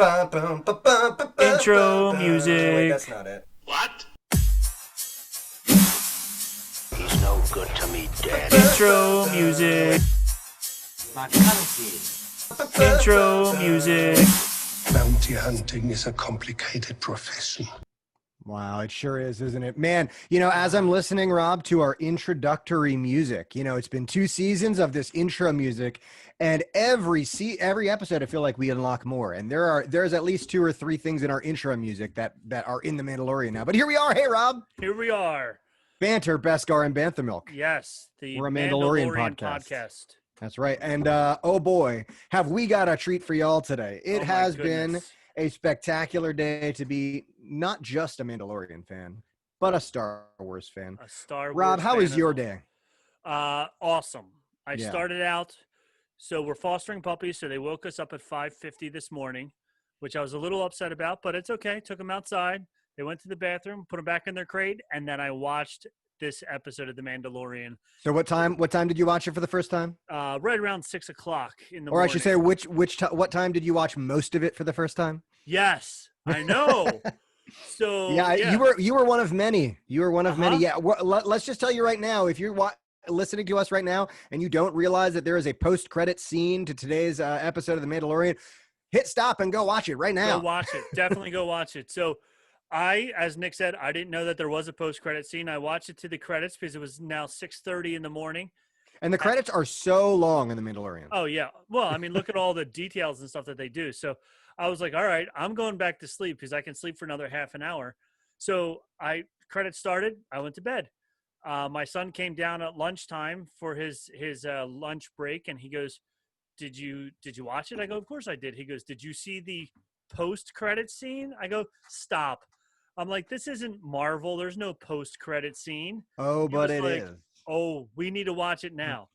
Intro music. Wait, that's not it. What? He's no good to me, Dad. Intro music. Intro music. Bounty hunting is a complicated profession. Wow, it sure is, isn't it? Man, as I'm listening, Rob, to our introductory music, it's been 2 seasons of this intro music, and every episode I feel like we unlock more. And there's at least 2 or 3 things in our intro music that are in The Mandalorian now. But here we are. Hey, Rob. Here we are. Bantha, Beskar, and Bantha Milk. Yes, We're a Mandalorian podcast. That's right. And oh boy, have we got a treat for y'all today. It has been a spectacular day to be not just a Mandalorian fan, but a Star Wars fan. A Star Wars Rob, how was your day? Awesome. I started out, so we're fostering puppies, so they woke us up at 5:50 this morning, which I was a little upset about, but it's okay. Took them outside. They went to the bathroom, put them back in their crate, and then I watched this episode of The Mandalorian. So what time did you watch it for the first time? Right around 6 o'clock in the morning. Or I should say, what time did you watch most of it for the first time? Yes, I know. So yeah, you were one of many. You were one of many. Yeah, let's just tell you right now, if you're listening to us right now and you don't realize that there is a post-credit scene to today's episode of The Mandalorian, hit stop and go watch it right now. Go watch it. Definitely go watch it. So as Nick said, I didn't know that there was a post-credit scene. I watched it to the credits because it was now 6:30 in the morning. And the credits are so long in The Mandalorian. Oh, yeah. Well, I mean, look at all the details and stuff that they do. So I was like, all right, I'm going back to sleep because I can sleep for another half an hour. So credits started. I went to bed. My son came down at lunchtime for his lunch break, and he goes, did you watch it? I go, of course I did. He goes, did you see the post-credit scene? I go, stop. I'm like, this isn't Marvel. There's no post-credit scene. Oh, but it is. Oh, we need to watch it now.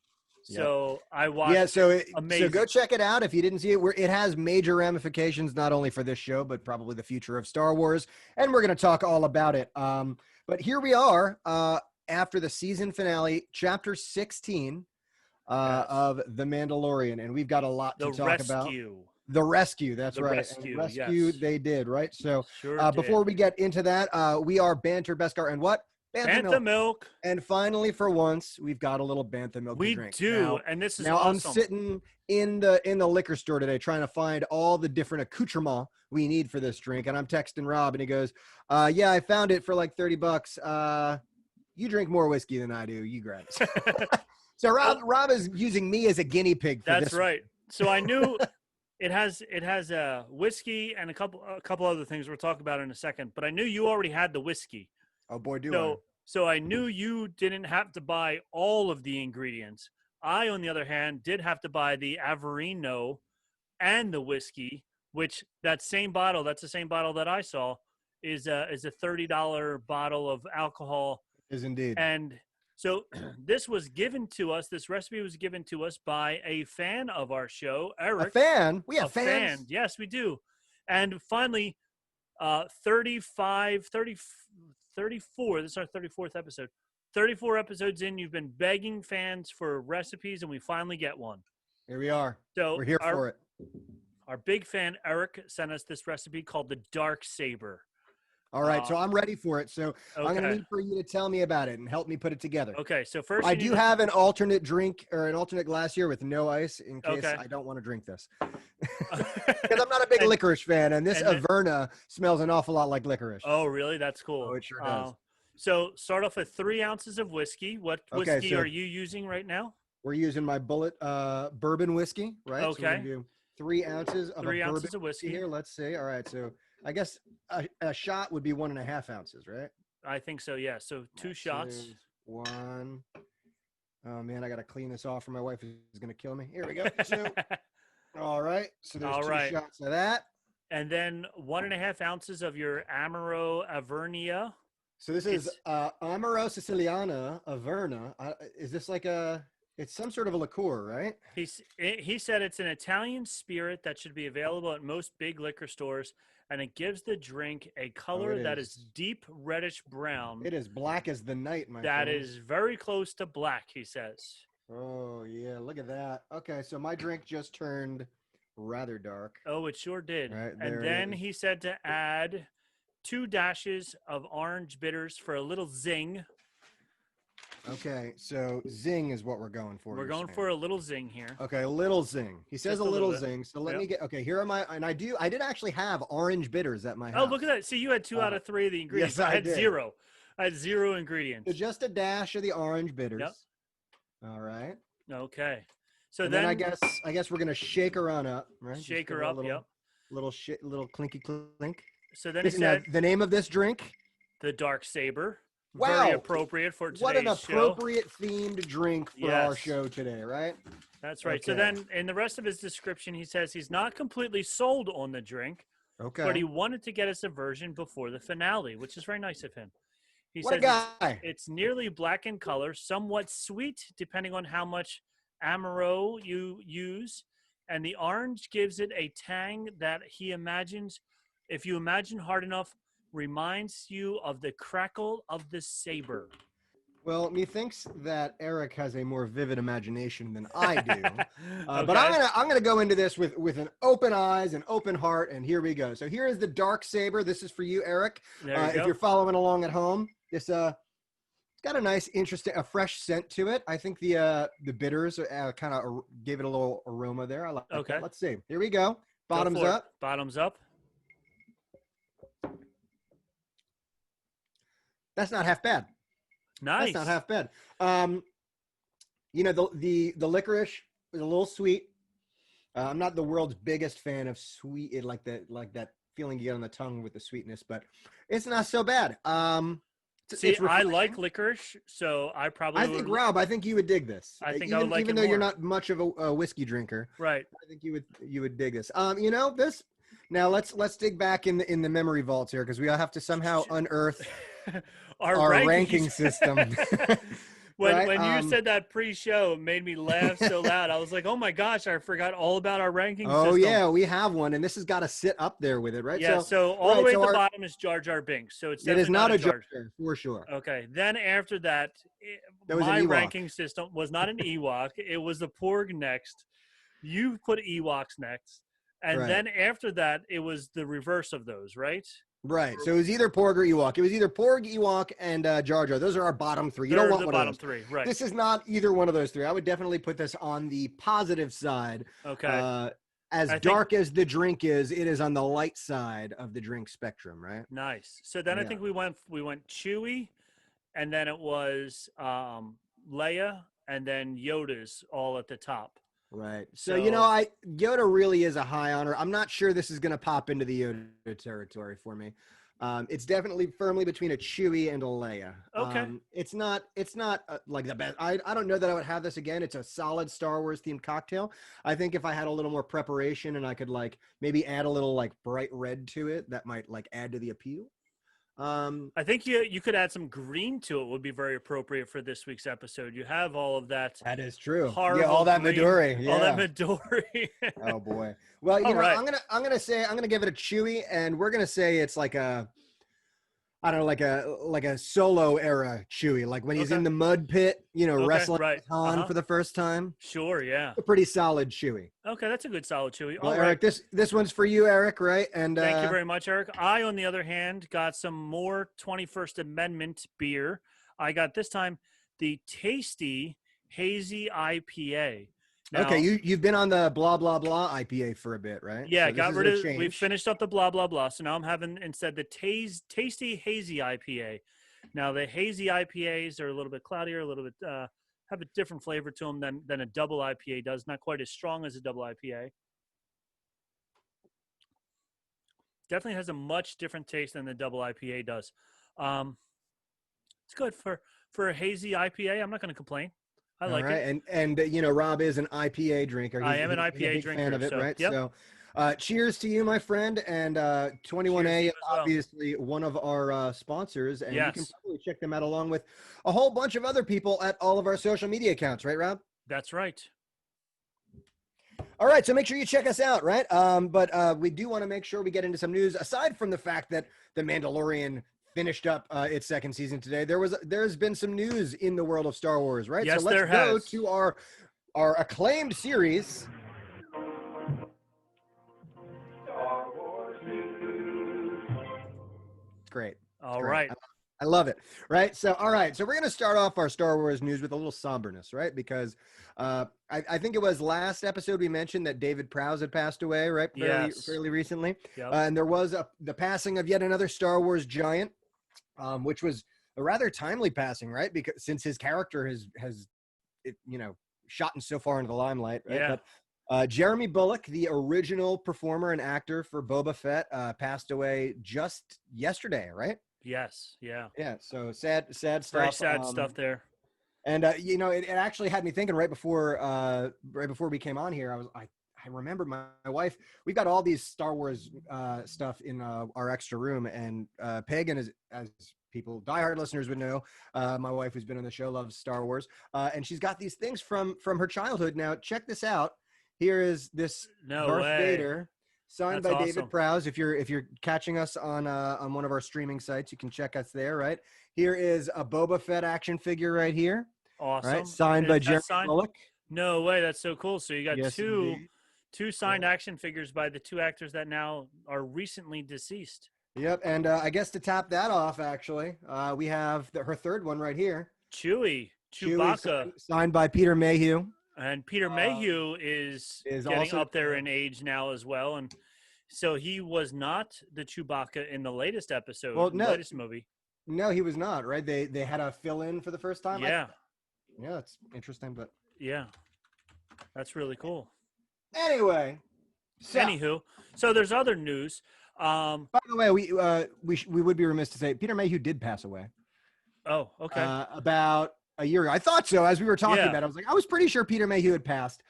Yep. So I watched. Yeah, so amazing. So go check it out if you didn't see it. It has major ramifications not only for this show but probably the future of Star Wars, and we're going to talk all about it. But here we are after the season finale, chapter 16 of The Mandalorian, and we've got a lot to talk about. The rescue, that's right. Rescue, yes. They did, right? So before we get into that, we are Bantha, Beskar, and what? Bantha milk. And finally, for once, we've got a little Bantha milk to drink. We do, now, and this is now awesome. I'm sitting in the liquor store today trying to find all the different accoutrements we need for this drink, and I'm texting Rob, and he goes, yeah, I found it for like $30. You drink more whiskey than I do. You grab it. So Rob is using me as a guinea pig for this. That's right. So I knew it has whiskey and a couple other things we'll talk about in a second, but I knew you already had the whiskey. Oh boy, do I. So I knew you didn't have to buy all of the ingredients. I, on the other hand, did have to buy the Averino and the whiskey, which that's the same bottle that I saw is a $30 bottle of alcohol. Is indeed. And so this recipe was given to us by a fan of our show, Eric. A fan? We have fans? Fan. Yes, we do. And finally, 34, this is our 34th episode. 34 episodes in, you've been begging fans for recipes, and we finally get one. Here we are. So we're here for it. Our big fan, Eric, sent us this recipe called the Dark Saber. All right, so I'm ready for it. So okay. I'm going to need for you to tell me about it and help me put it together. Okay, so first I do have an alternate drink or an alternate glass here with no ice in case I don't want to drink this. Because I'm not a big licorice fan, and this Averna smells an awful lot like licorice. Oh, really? That's cool. Oh, it sure does. So start off with 3 ounces of whiskey. What whiskey are you using right now? We're using my Bullet bourbon whiskey, right? Okay. So we're gonna do 3 ounces of bourbon whiskey here. Let's see. All right, so I guess a shot would be 1.5 ounces, right? I think so, yeah. So 2 shots. 1. Oh, man, I got to clean this off, or my wife is going to kill me. Here we go. 2. All right. So there's 2 shots of that. And then 1.5 ounces of your Amaro Avernia. So this is Amaro Siciliana Averna. Is this like it's some sort of a liqueur, right? He said it's an Italian spirit that should be available at most big liquor stores, and it gives the drink a color that is deep reddish brown. It is black as the night, my friend. That is very close to black, he says. Oh, yeah, look at that. Okay, so my drink just turned rather dark. Oh, it sure did. Right, And there it then is. he said to add 2 dashes of orange bitters for a little zing. Okay, so zing is what we're going for. We're you're going saying. for a little zing here. Okay, a little zing. He says Just a a little little bit. zing. So let Yep. me get. Okay, here are my. And I did actually have orange bitters at my house. Oh, look at that. See, you had 2 out of 3 of the ingredients. yes, I I had did. 0. I had 0 So ingredients. just a dash of the orange bitters. Yep. All right. Okay. So And then I guess we're gonna shake her on up, right? Just shake give her a up. Little, Yep. little clinky clink. So then he Now, said the name of this drink. the dark saber. Wow. Very appropriate for today's What an show. appropriate themed drink for our Yes. show today, right? That's right. So Okay. then in the rest of his description, he says he's not completely sold on the drink, Okay. but he wanted to get us a version before the finale, which is very nice of him. He What a says guy. it's nearly black in color, somewhat sweet depending on how much amaro you use, and the orange gives it a tang that he imagines, if you imagine hard enough, reminds you of the crackle of the saber. Well, methinks that Eric has a more vivid imagination than I do. But Okay. I'm gonna go into this with an open eyes and open heart, and here we go. So here is the dark saber. This is for you, Eric. There you If go. you're following along at home, this it's got a nice, interesting, a fresh scent to it. I think the bitters kind of gave it a little aroma there. I like Okay. that. Let's see. Here we go. Go Bottoms for it. up. Bottoms up. That's not half bad. Nice. That's not half bad. The licorice is a little sweet. I'm not the world's biggest fan of sweet, like that feeling you get on the tongue with the sweetness, but it's not so bad. See, it's I refreshing. like licorice, so I probably I think would, Rob, I think you would dig this. I think even, I would like even it though you're more. not much of a whiskey drinker, right. I think you would dig this. This. Now let's dig back in the memory vaults here because we have to somehow unearth our ranking system. When Right? when you said that pre-show, it made me laugh so loud. I was like, "Oh my gosh, I forgot all about our ranking system." Oh yeah, we have one, and this has got to sit up there with it, right? Yeah. So all the right, way so at the our- bottom is Jar Jar Binks. So it's it definitely is not a Jar. Jar for sure. Okay. Then after that, That was an my Ewok. ranking system was not an Ewok. It was the Porg next. You put Ewoks next, and Right. then after that, it was the reverse of those, right? Right. So it was either Porg or Ewok. It was either Porg, Ewok, and Jar Jar. Those are our bottom three. You They're don't want the one bottom of those. 3, right? This is not either one of those three. I would definitely put this on the positive side. Okay. As I think- dark as the drink is, it is on the light side of the drink spectrum, right? Nice. So then I Yeah. think we went Chewy, and then it was Leia, and then Yoda's all at the top. Right. So, So- Yoda really is a high honor. I'm not sure this is going to pop into the Yoda territory for me. It's definitely firmly between a Chewie and a Leia. Okay. It's not like the best. I don't know that I would have this again. It's a solid Star Wars themed cocktail. I think if I had a little more preparation and I could maybe add a little bright red to it, that might add to the appeal. I think you could add some green to it. Would be very appropriate for this week's episode. You have all of that. That is true. Horrible Yeah, all that green, Midori. Yeah. All that Midori. Oh boy. Well, All right. I'm gonna give it a Chewy, and we're gonna say it's like a, I don't know, like a Solo era Chewy, like when he's Okay. in the mud pit, wrestling right. with Han Uh-huh. for the first time. Sure. Yeah. A pretty solid Chewy. Okay, that's a good solid Chewy. Well, All Eric, right. this one's for you, Eric, right? And Thank you very much, Eric. I, on the other hand, got some more 21st Amendment beer. I got this time the Tasty Hazy IPA. Now, okay, you've been on the blah blah blah IPA for a bit, right? Yeah, So this got is rid a of. We change. finished up the blah blah blah. So now I'm having instead the Tasty Hazy IPA. Now the hazy IPAs are a little bit cloudier, a little bit have a different flavor to them than a double IPA does. Not quite as strong as a double IPA. Definitely has a much different taste than the double IPA does. It's good for a hazy IPA. I'm not going to complain. I like All right. it. And Rob is an IPA drinker. I am an he's a IPA big drinker, fan of it, so, right? yep. So, cheers to you, my friend. And 21A Cheers to you is as well. obviously one of our sponsors, and you can Yes. probably check them out along with a whole bunch of other people at all of our social media accounts, right, Rob? That's right. All right, so make sure you check us out, right? But we do want to make sure we get into some news. Aside from the fact that The Mandalorian finished up its second season today, there's been some news in the world of Star Wars, right? Yes, so let's there go has. to our acclaimed series, great. All Great. right. I love it. Right. So, all right. So we're going to start off our Star Wars news with a little somberness, right? Because I think it was last episode we mentioned that David Prowse had passed away, right? Yes. Fairly recently. Yep. And there was the passing of yet another Star Wars giant, which was a rather timely passing, right? Because since his character has shot so far into the limelight, right? Yeah. But Jeremy Bulloch, the original performer and actor for Boba Fett, passed away just yesterday, right? Yes. Yeah. Yeah. So sad stuff. Very sad stuff there. And it actually had me thinking right before we came on here. I remember my wife. We've got all these Star Wars stuff in our extra room, and Pagan, as people, diehard listeners would know, my wife who's been on the show loves Star Wars, and she's got these things from her childhood. Now check this out. Here is this Darth Vader signed That's by awesome. David Prowse. If you're catching us on one of our streaming sites, you can check us there. Right here is a Boba Fett action figure right here. Awesome. Right, signed by Jeremy Bulloch. No way. That's so cool. So you got Yes, two indeed. signed action figures by the two actors that now are recently deceased. Yep, and I guess to top that off, actually, we have her third one right here. Chewbacca. Signed by Peter Mayhew. And Peter Mayhew is getting also up there in age now as well. And so he was not the Chewbacca in the latest episode, the latest movie. No, he was not, right? They had a fill-in for the first time? Yeah. Yeah, it's interesting, but... Yeah. That's really cool. Anyway. Anywho, so there's other news. By the way, we would be remiss to say Peter Mayhew did pass away. Oh, okay. About a year ago. I thought so. As we were talking about it, I was pretty sure Peter Mayhew had passed.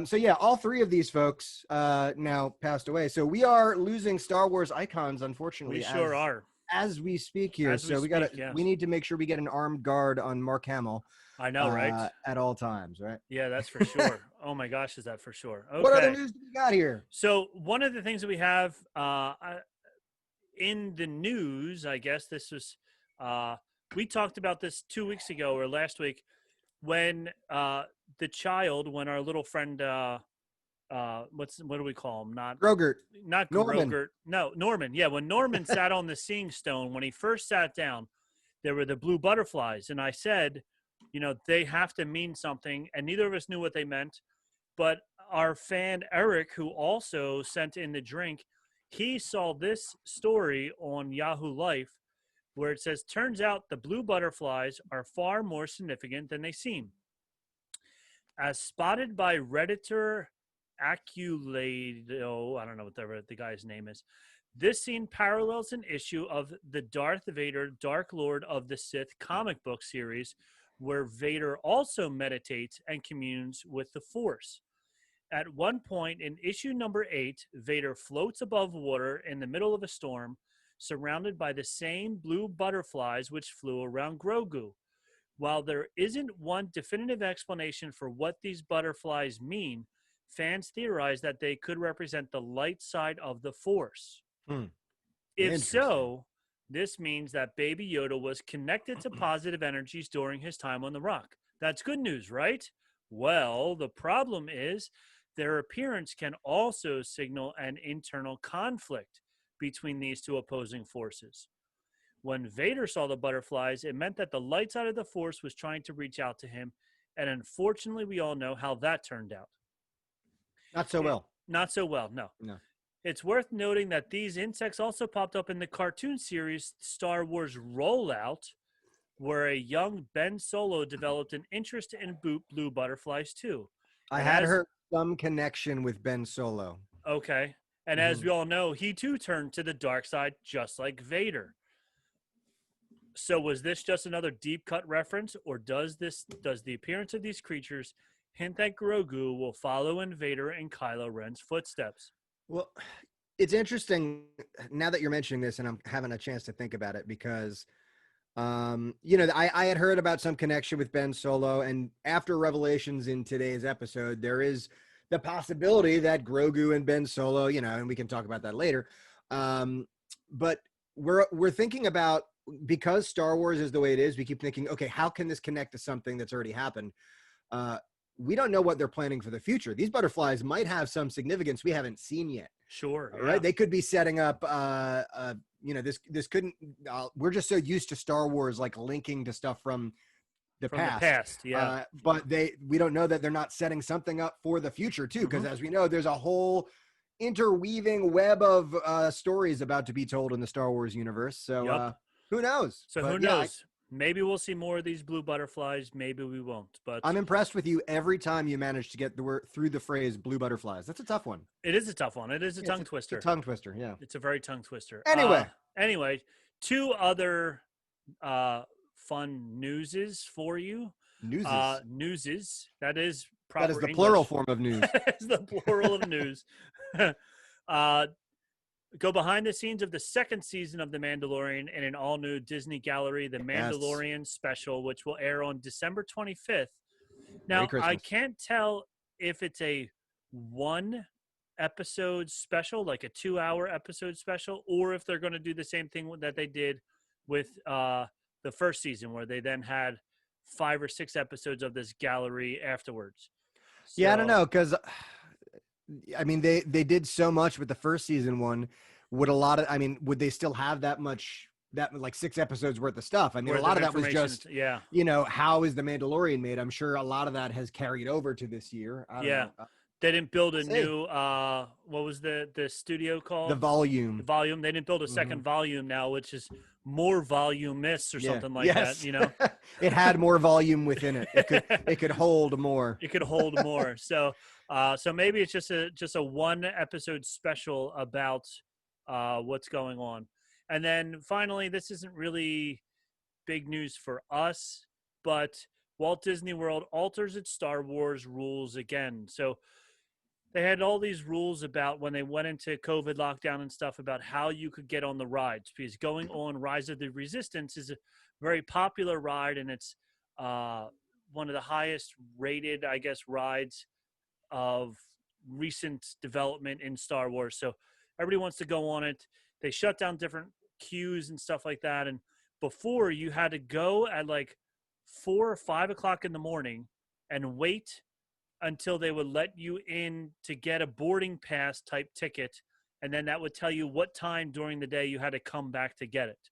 So yeah, all three of these folks now passed away. So we are losing Star Wars icons, unfortunately. We sure are. As we speak here. We need to make sure we get an armed guard on Mark Hamill. I know, right? At all times, right? Yeah, that's for sure. Oh my gosh, is that for sure? Okay. What other news do we got here? So one of the things that we have in the news, I guess this was, we talked about this 2 weeks ago or last week when our little friend, what do we call him? Not Grogurt. Not Norman. Grogurt. No, Norman. Yeah, when Norman sat on the Seeing Stone, when he first sat down, there were the blue butterflies, and I said, they have to mean something, and neither of us knew what they meant. But our fan Eric, who also sent in the drink, he saw this story on Yahoo Life where it says, turns out the blue butterflies are far more significant than they seem. As spotted by Redditor Aculado, I don't know what the guy's name is, this scene parallels an issue of the Darth Vader Dark Lord of the Sith comic book series, where Vader also meditates and communes with the Force. At one point in issue number 8, Vader floats above water in the middle of a storm, surrounded by the same blue butterflies which flew around Grogu. While there isn't one definitive explanation for what these butterflies mean, fans theorize that they could represent the light side of the Force. If so, this means that Baby Yoda was connected to positive energies during his time on the Rock. That's good news, right? Well, the problem is their appearance can also signal an internal conflict between these two opposing forces. When Vader saw the butterflies, it meant that the light side of the Force was trying to reach out to him, and unfortunately, we all know how that turned out. Not so well. Not so well, no. No. It's worth noting that these insects also popped up in the cartoon series Star Wars Rollout, where a young Ben Solo developed an interest in blue butterflies too. I had heard some connection with Ben Solo. Okay. And as we all know, he too turned to the dark side just like Vader. So was this just another deep cut reference, or does the appearance of these creatures hint that Grogu will follow in Vader and Kylo Ren's footsteps? Well, it's interesting now that you're mentioning this, and I'm having a chance to think about it because, I had heard about some connection with Ben Solo, and after revelations in today's episode, there is the possibility that Grogu and Ben Solo, and we can talk about that later. But we're thinking about, because Star Wars is the way it is, we keep thinking, okay, how can this connect to something that's already happened? We don't know what they're planning for the future. These butterflies might have some significance we haven't seen yet. Sure. All Yeah. right. They could be setting up, this couldn't, we're just so used to Star Wars, like linking to stuff from the From past. the past. Yeah. But we don't know that they're not setting something up for the future too. Cause as we know, there's a whole interweaving web of stories about to be told in the Star Wars universe. So who knows? So But who knows? Maybe we'll see more of these blue butterflies. Maybe we won't. But I'm impressed with you every time you manage to get the word through the phrase blue butterflies. That's a tough one. it is a tough one. It is a tongue twister. It's a tongue twister. Yeah. It's a very tongue twister. Anyway. Two other fun newses for you. Newses. That is proper. That is the English. plural form of news. It's the plural of news. Go behind the scenes of the second season of The Mandalorian in an all-new Disney Gallery, The Mandalorian Special, which will air on December 25th. Now, I can't tell if it's a one-episode special, like a 2-hour episode special, or if they're going to do the same thing that they did with the first season, where they then had 5 or 6 episodes of this gallery afterwards. So, yeah, I don't know, because I mean, they did so much with the first season one. Would they still have that like 6 episodes worth of stuff? I mean, a lot of that was just, how is The Mandalorian made? I'm sure a lot of that has carried over to this year. I don't know. They didn't build a new, what was the studio called? The Volume. The Volume. They didn't build a second volume now, which is more voluminous or something like that, you know? It had more volume within it. It could hold more. It could hold more. So maybe it's just a 1-episode special about what's going on. And then finally, this isn't really big news for us, but Walt Disney World alters its Star Wars rules again. So they had all these rules about when they went into COVID lockdown and stuff about how you could get on the rides, because going on Rise of the Resistance is a very popular ride, and it's one of the highest rated, I guess, rides of recent development in Star Wars. So everybody wants to go on it. They shut down different queues and stuff like that. And before, you had to go at like 4 or 5 o'clock in the morning and wait until they would let you in to get a boarding pass type ticket. And then that would tell you what time during the day you had to come back to get it.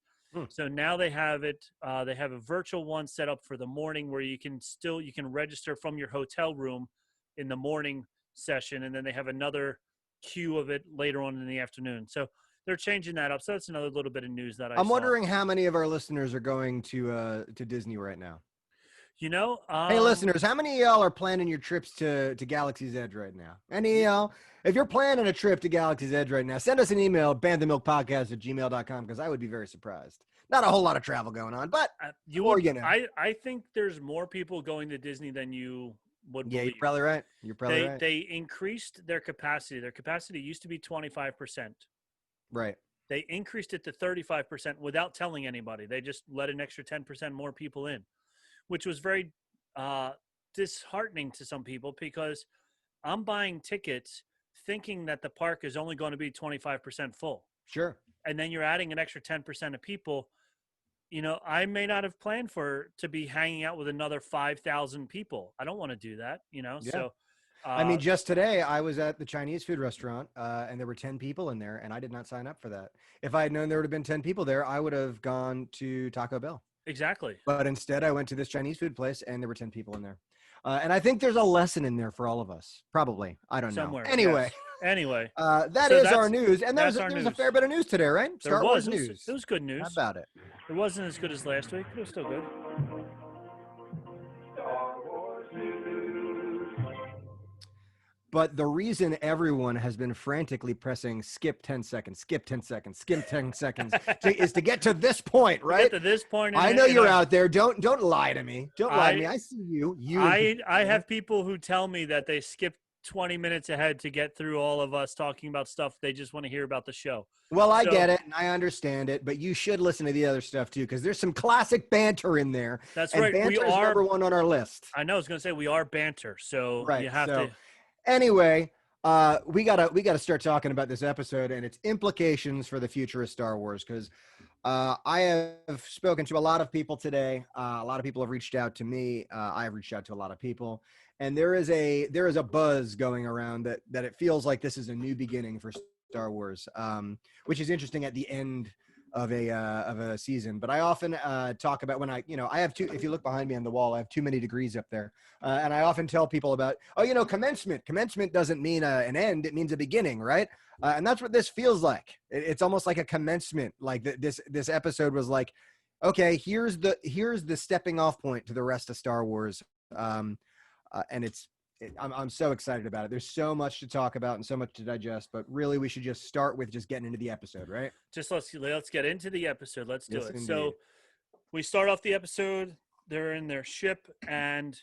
So now they have it. They have a virtual one set up for the morning where you can register from your hotel room in the morning session. And then they have another queue of it later on in the afternoon. So they're changing that up. So that's another little bit of news that I'm wondering how many of our listeners are going to Disney right now. You know, hey listeners, how many of y'all are planning your trips to Galaxy's Edge right now? Any of y'all? If you're planning a trip to Galaxy's Edge right now, send us an email, banthamilkpodcast@gmail.com, because I would be very surprised. Not a whole lot of travel going on, but I think there's more people going to Disney than you would believe. Yeah, you're probably right. Right. They increased their capacity. Their capacity used to be 25%. Right. They increased it to 35% without telling anybody. They just let an extra 10% more people in, which was very disheartening to some people, because I'm buying tickets thinking that the park is only going to be 25% full. Sure. And then you're adding an extra 10% of people. You know, I may not have planned to be hanging out with another 5,000 people. I don't want to do that, you know? Yeah. So, I mean, just today I was at the Chinese food restaurant and there were 10 people in there, and I did not sign up for that. If I had known there would have been 10 people there, I would have gone to Taco Bell. Exactly. But instead I went to this Chinese food place and there were 10 people in there. And I think there's a lesson in there for all of us. Probably. I don't know. Anyway. Yes. Anyway. That is our news. And there was a fair bit of news today, right? Star Wars news. It was good news. How about it? It wasn't as good as last week, but it was still good. But the reason everyone has been frantically pressing skip 10 seconds, skip 10 seconds, skip 10 seconds is to get to this point, right? Get to this point. I know you're out there. Don't lie to me. Don't lie to me. I see you. I have people who tell me that they skip 20 minutes ahead to get through all of us talking about stuff they just want to hear about the show. Well, I get it and I understand it, but you should listen to the other stuff too, because there's some classic banter in there. That's right. Banter is number one on our list. I know. I was going to say we are banter, so you have to. Anyway, we gotta start talking about this episode and its implications for the future of Star Wars, because I have spoken to a lot of people today. A lot of people have reached out to me. I have reached out to a lot of people, and there is a buzz going around that it feels like this is a new beginning for Star Wars, which is interesting at the end of a season. But I often talk about when I have two. If you look behind me on the wall, I have too many degrees up there, and I often tell people about commencement. Commencement doesn't mean an end; it means a beginning, right? And that's what this feels like. It's almost like a commencement. Like this episode was like, okay, here's the stepping off point to the rest of Star Wars, and I'm so excited about it. There's so much to talk about and so much to digest, but really we should just start with just getting into the episode, right? Just let's get into the episode. Let's do Yes, it. indeed. So we start off the episode. They're in their ship, and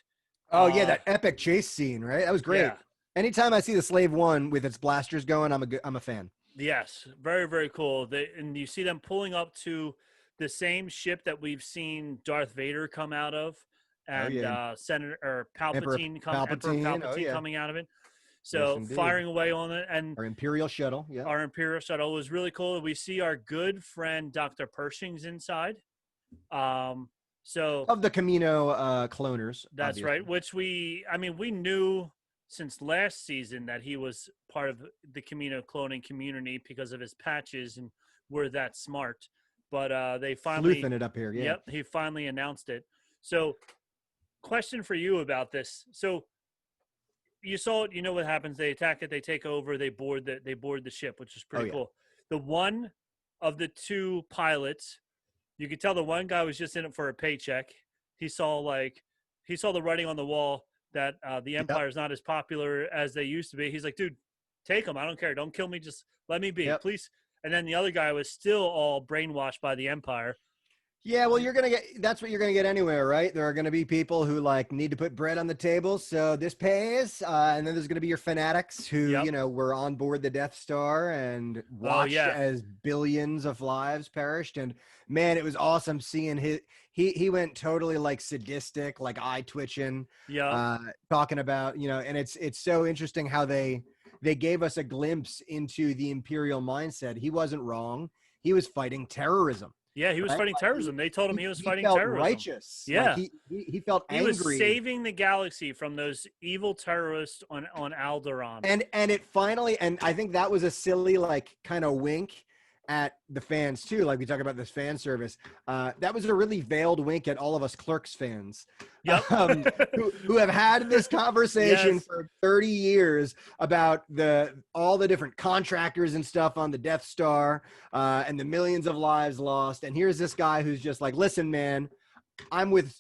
that epic chase scene, right? That was great. Yeah. Anytime I see the Slave One with its blasters going, I'm a fan. Yes, very, very cool. And you see them pulling up to the same ship that we've seen Darth Vader come out of, and Senator or Palpatine, Emperor Palpatine coming out of it. So Yes, firing away on it, and our Imperial shuttle, our Imperial shuttle was really cool. We see our good friend Dr. Pershing's inside. So of the Camino cloners. That's obviously. right. Which we knew since last season that he was part of the Camino cloning community because of his patches, and we're that smart. But they finally sleuthing it up here. Yeah. Yep, he finally announced it. So, question for you about this. So, you saw it. You know what happens? They attack it. They take over. They board the ship, which is pretty cool. The one of the two pilots, you could tell the one guy was just in it for a paycheck. He saw the writing on the wall that the Empire is not as popular as they used to be. He's like, dude, take them. I don't care. Don't kill me. Just let me be, please. And then the other guy was still all brainwashed by the Empire. Yeah, well, that's what you're going to get anywhere, right? There are going to be people who need to put bread on the table. So this pays. And then there's going to be your fanatics who, were on board the Death Star and watched as billions of lives perished. And man, it was awesome seeing he went totally sadistic, eye twitching, talking about, and it's so interesting how they gave us a glimpse into the Imperial mindset. He wasn't wrong. He was fighting terrorism. Yeah, he was fighting terrorism. They told him he was fighting felt terrorism. Righteous. Yeah, he felt angry. He was saving the galaxy from those evil terrorists on Alderaan. And it finally, and I think that was a silly kind of wink at the fans too. Like we talk about this fan service. That was a really veiled wink at all of us Clerks fans. Yep. who have had this conversation for 30 years about all the different contractors and stuff on the Death Star and the millions of lives lost. And here's this guy who's just like, listen, man, I'm with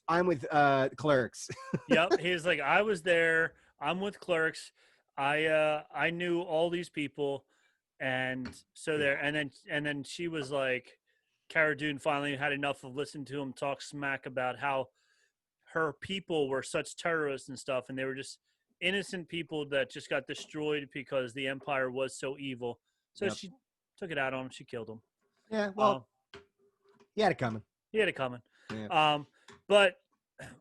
Clerks. Yep. He's like, I was there. I'm with Clerks. I knew all these people. And so there, and then she was like, Cara Dune finally had enough of listening to him talk smack about how her people were such terrorists and stuff, and they were just innocent people that just got destroyed because the Empire was so evil. So she took it out on him. She killed him. Yeah, well, he had it coming. He had it coming. Yeah. But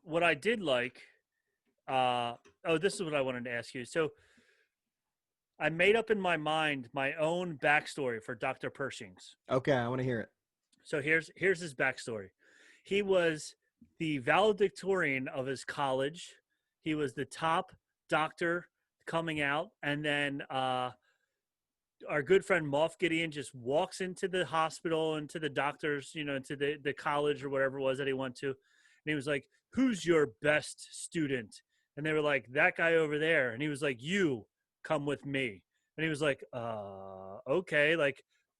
what I did like, this is what I wanted to ask you. So I made up in my mind my own backstory for Dr. Pershing's. Okay, I want to hear it. So here's his backstory. He was the valedictorian of his college. He was the top doctor coming out. And then our good friend Moff Gideon just walks into the hospital, into the doctors, into the college or whatever it was that he went to. And he was like, who's your best student? And they were like, that guy over there. And he was like, you come with me. And he was like, okay,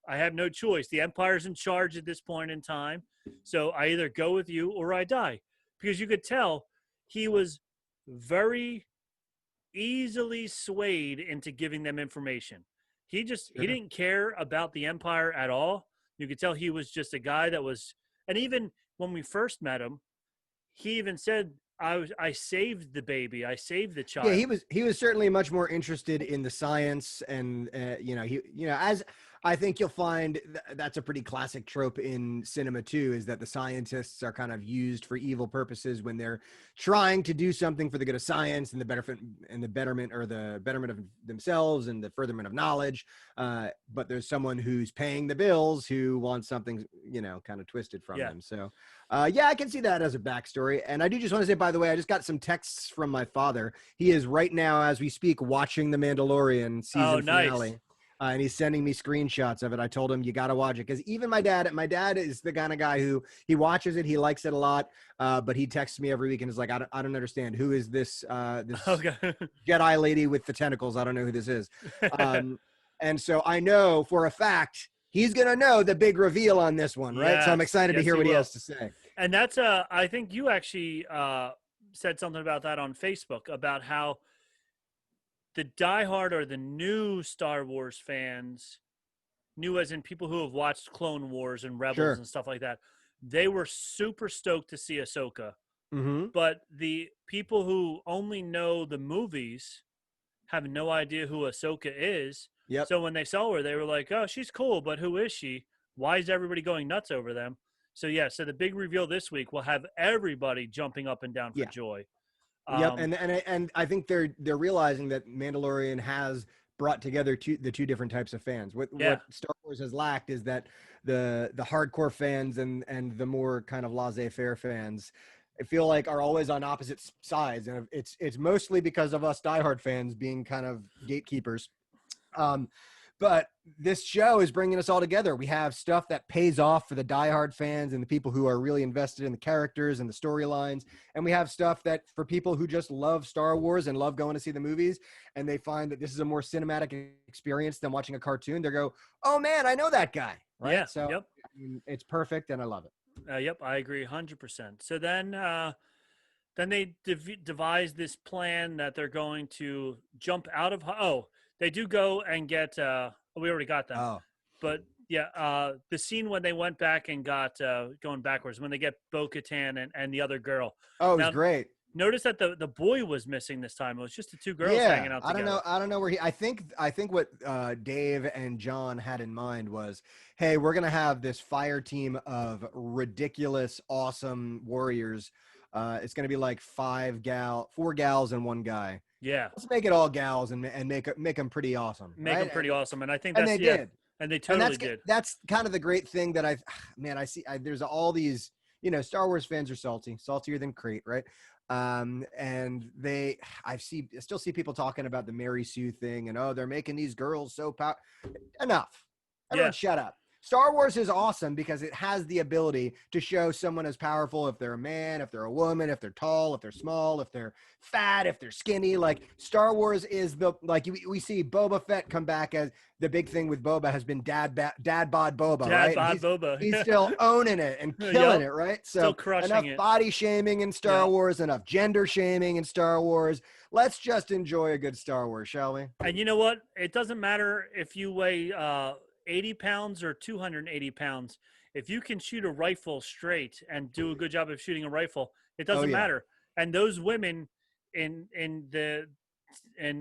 I have no choice. The Empire's in charge at this point in time. So I either go with you or I die. Because you could tell he was very easily swayed into giving them information. He didn't care about the Empire at all. You could tell he was just a guy that was, and even when we first met him, he even said, I saved the baby. I saved the child. Yeah, he was certainly much more interested in the science, and as I think you'll find that's a pretty classic trope in cinema too, is that the scientists are kind of used for evil purposes when they're trying to do something for the good of science and the betterment of themselves and the furtherment of knowledge. But there's someone who's paying the bills who wants something, kind of twisted from them. So I can see that as a backstory. And I do just want to say, by the way, I just got some texts from my father. He is right now, as we speak, watching the Mandalorian season finale. And he's sending me screenshots of it. I told him you got to watch it because even my dad is the kind of guy who he watches it, he likes it a lot, but he texts me every week and is like, I don't understand, who is this this Okay. Jedi lady with the tentacles? I don't know who this is. And so I know for a fact he's gonna know the big reveal on this one, right? So I'm excited to hear what he has to say. And that's I think you actually said something about that on Facebook about how the diehard or the new Star Wars fans, new as in people who have watched Clone Wars and Rebels Sure. and stuff like that, they were super stoked to see Ahsoka. Mm-hmm. But the people who only know the movies have no idea who Ahsoka is. Yep. So when they saw her, they were like, "Oh, she's cool, but who is she? Why is everybody going nuts over them?" So yeah, so the big reveal this week will have everybody jumping up and down for joy. Yep, and I think they're realizing that Mandalorian has brought together the two different types of fans. What Star Wars has lacked is that the hardcore fans and the more kind of laissez-faire fans, I feel like, are always on opposite sides, and it's mostly because of us diehard fans being kind of gatekeepers. But this show is bringing us all together. We have stuff that pays off for the diehard fans and the people who are really invested in the characters and the storylines. And we have stuff that for people who just love Star Wars and love going to see the movies, and they find that this is a more cinematic experience than watching a cartoon. They go, "Oh man, I know that guy." Right. Yeah. So yep. I mean, it's perfect and I love it. Yep. I agree 100%. So then they devised this plan that they're going to jump out of. They do go and get. We already got them. Oh, but yeah, the scene when they went back and got going backwards when they get Bo-Katan and the other girl. Oh, it was great. Notice that the boy was missing this time. It was just the two girls hanging out together. I don't know where I think what Dave and John had in mind was, hey, we're gonna have this fire team of ridiculous, awesome warriors. It's gonna be like 4 gals and 1 guy. Yeah, let's make it all gals and make them pretty awesome. Make them pretty awesome, and I think they did, and they totally did. That's kind of the great thing that I see. There's all these, Star Wars fans are saltier than Crate, right? And I still see people talking about the Mary Sue thing and they're making these girls so enough. Everyone shut up. Star Wars is awesome because it has the ability to show someone as powerful if they're a man, if they're a woman, if they're tall, if they're small, if they're fat, if they're skinny. Like Star Wars is we see Boba Fett come back as the big thing with Boba has been dad bod Boba, right? Boba. He's still owning it and killing it, right? So still crushing enough it. Body shaming in Star Wars, enough gender shaming in Star Wars. Let's just enjoy a good Star Wars, shall we? And you know what? It doesn't matter if you weigh 80 pounds or 280 pounds. If you can shoot a rifle straight and do a good job of shooting a rifle, it doesn't matter. And those women in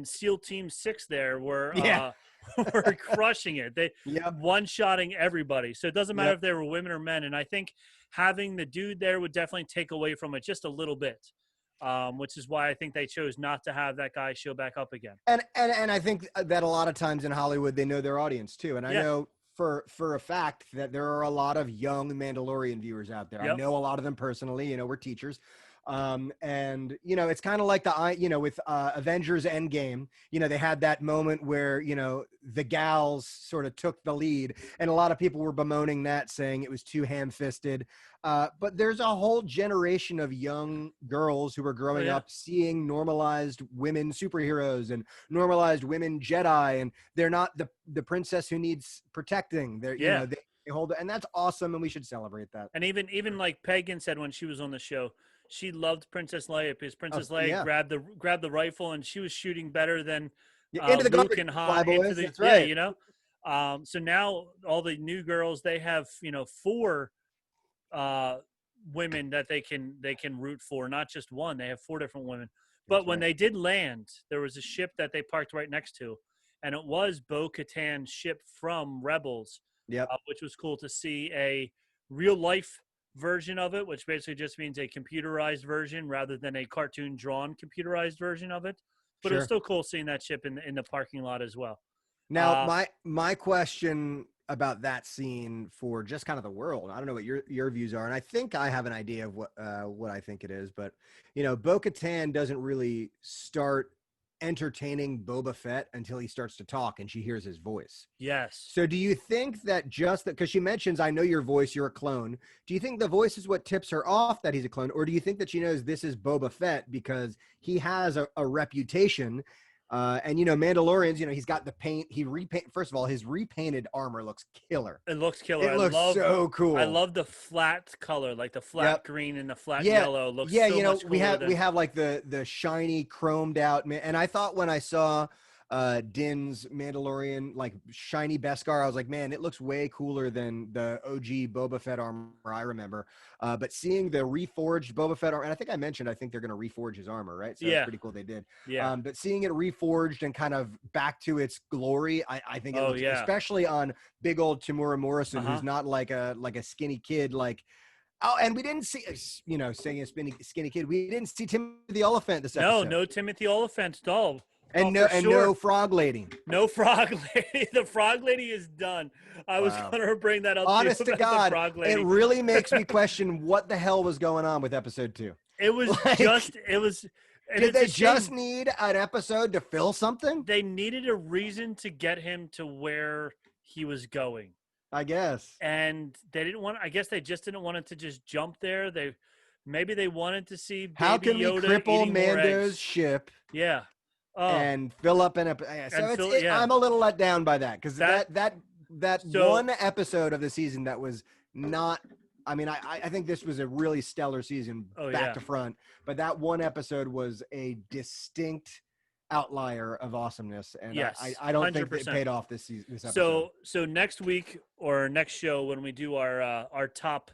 SEAL Team 6 there were were crushing it. They one-shotting everybody. So it doesn't matter if they were women or men. And I think having the dude there would definitely take away from it just a little bit. Which is why I think they chose not to have that guy show back up again. And I think that a lot of times in Hollywood, they know their audience too. And I know for a fact that there are a lot of young Mandalorian viewers out there. I know a lot of them personally, we're teachers. And it's kind of like with Avengers Endgame, they had that moment where, the gals sort of took the lead and a lot of people were bemoaning that, saying it was too ham-fisted. But there's a whole generation of young girls who are growing up seeing normalized women superheroes and normalized women Jedi, and they're not the princess who needs protecting. They're, they hold it, and that's awesome, and we should celebrate that. And even like Pagan said when she was on the show, she loved Princess Leia because Princess Leia grabbed the rifle and she was shooting better than into the Luke and Han. That's right. So now all the new girls, they have 4 women that they can root for, not just one. They have 4 different women. But when they did land, there was a ship that they parked right next to, and it was Bo-Katan's ship from Rebels. Which was cool to see a real life version of it, which basically just means a computerized version rather than a cartoon drawn computerized version of it. But it was still cool seeing that ship in the parking lot as well. Now, my question about that scene for just kind of the world, I don't know what your views are, and I think I have an idea of what I think it is, but Bo-Katan doesn't really start entertaining Boba Fett until he starts to talk and she hears his voice. Yes. So do you think that just that, because she mentions, I know your voice, you're a clone. Do you think the voice is what tips her off that he's a clone? Or do you think that she knows this is Boba Fett because he has a reputation? And, Mandalorians, he's got the paint. First of all, his repainted armor looks killer. It looks killer. It looks so cool. I love the flat color, like the flat green and the flat yellow. Looks yeah, so much cooler we have like the shiny chromed out, and I thought when I saw Din's Mandalorian like shiny Beskar, I was like, man, it looks way cooler than the OG Boba Fett armor I remember. But seeing the reforged Boba Fett armor, and I think I think they're going to reforge his armor, right? So that's pretty cool they did. Yeah. But seeing it reforged and kind of back to its glory, I think it looks, especially on big old Tamura Morrison, who's not like a skinny kid, like. Oh, and we didn't see, saying a skinny kid. We didn't see Timothy the Elephant this episode. No Timothy Oliphant at all. And no frog lady. No frog lady. The frog lady is done. I was going to bring that up. Honest to God, it really makes me question what the hell was going on with episode 2. It was Did they just need an episode to fill something? They needed a reason to get him to where he was going, I guess. And I guess they just didn't want it to just jump there. Maybe they wanted to see Baby how can Yoda we cripple eating more Mando's eggs. ship? Yeah. And fill up an episode. I'm a little let down by that because that one episode of the season that was not. I mean, I think this was a really stellar season back to front, but that one episode was a distinct outlier of awesomeness, and I don't 100%. Think it paid off this episode. So next week or next show when we do our top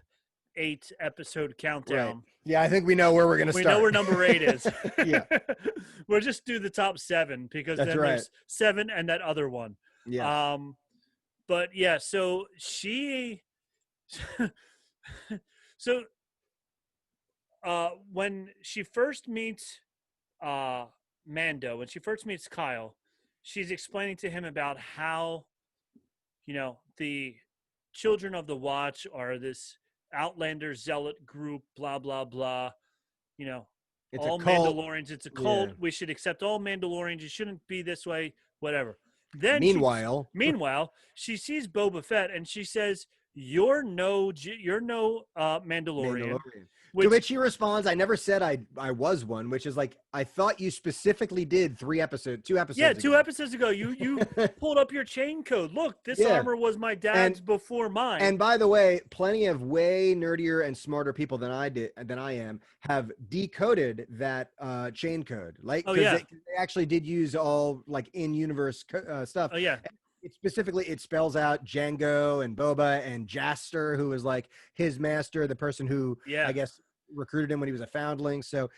8 episode countdown. Right. Yeah, I think we know where we're going to start. We know where number 8 is. Yeah. We'll just do the top 7 because there's 7 and that other one. Yeah. But yeah, so she when she first meets Mando, when she first meets Kyle, she's explaining to him about how the Children of the Watch are this Outlander zealot group, blah blah blah. It's all a cult. Mandalorians. It's a cult. Yeah. We should accept all Mandalorians. It shouldn't be this way. Whatever. Then meanwhile, she sees Boba Fett and she says, "You're no Mandalorian." To which he responds, "I never said I was one," which is like, I thought you specifically did 2 episodes. Yeah, 2 episodes ago, you pulled up your chain code. Look, this armor was my dad's before mine. And by the way, plenty of way nerdier and smarter people than I am have decoded that chain code. Like, they actually did use all like in-universe stuff. Oh yeah. It spells out Jango and Boba and Jaster, who was like his master, the person who I guess recruited him when he was a foundling. So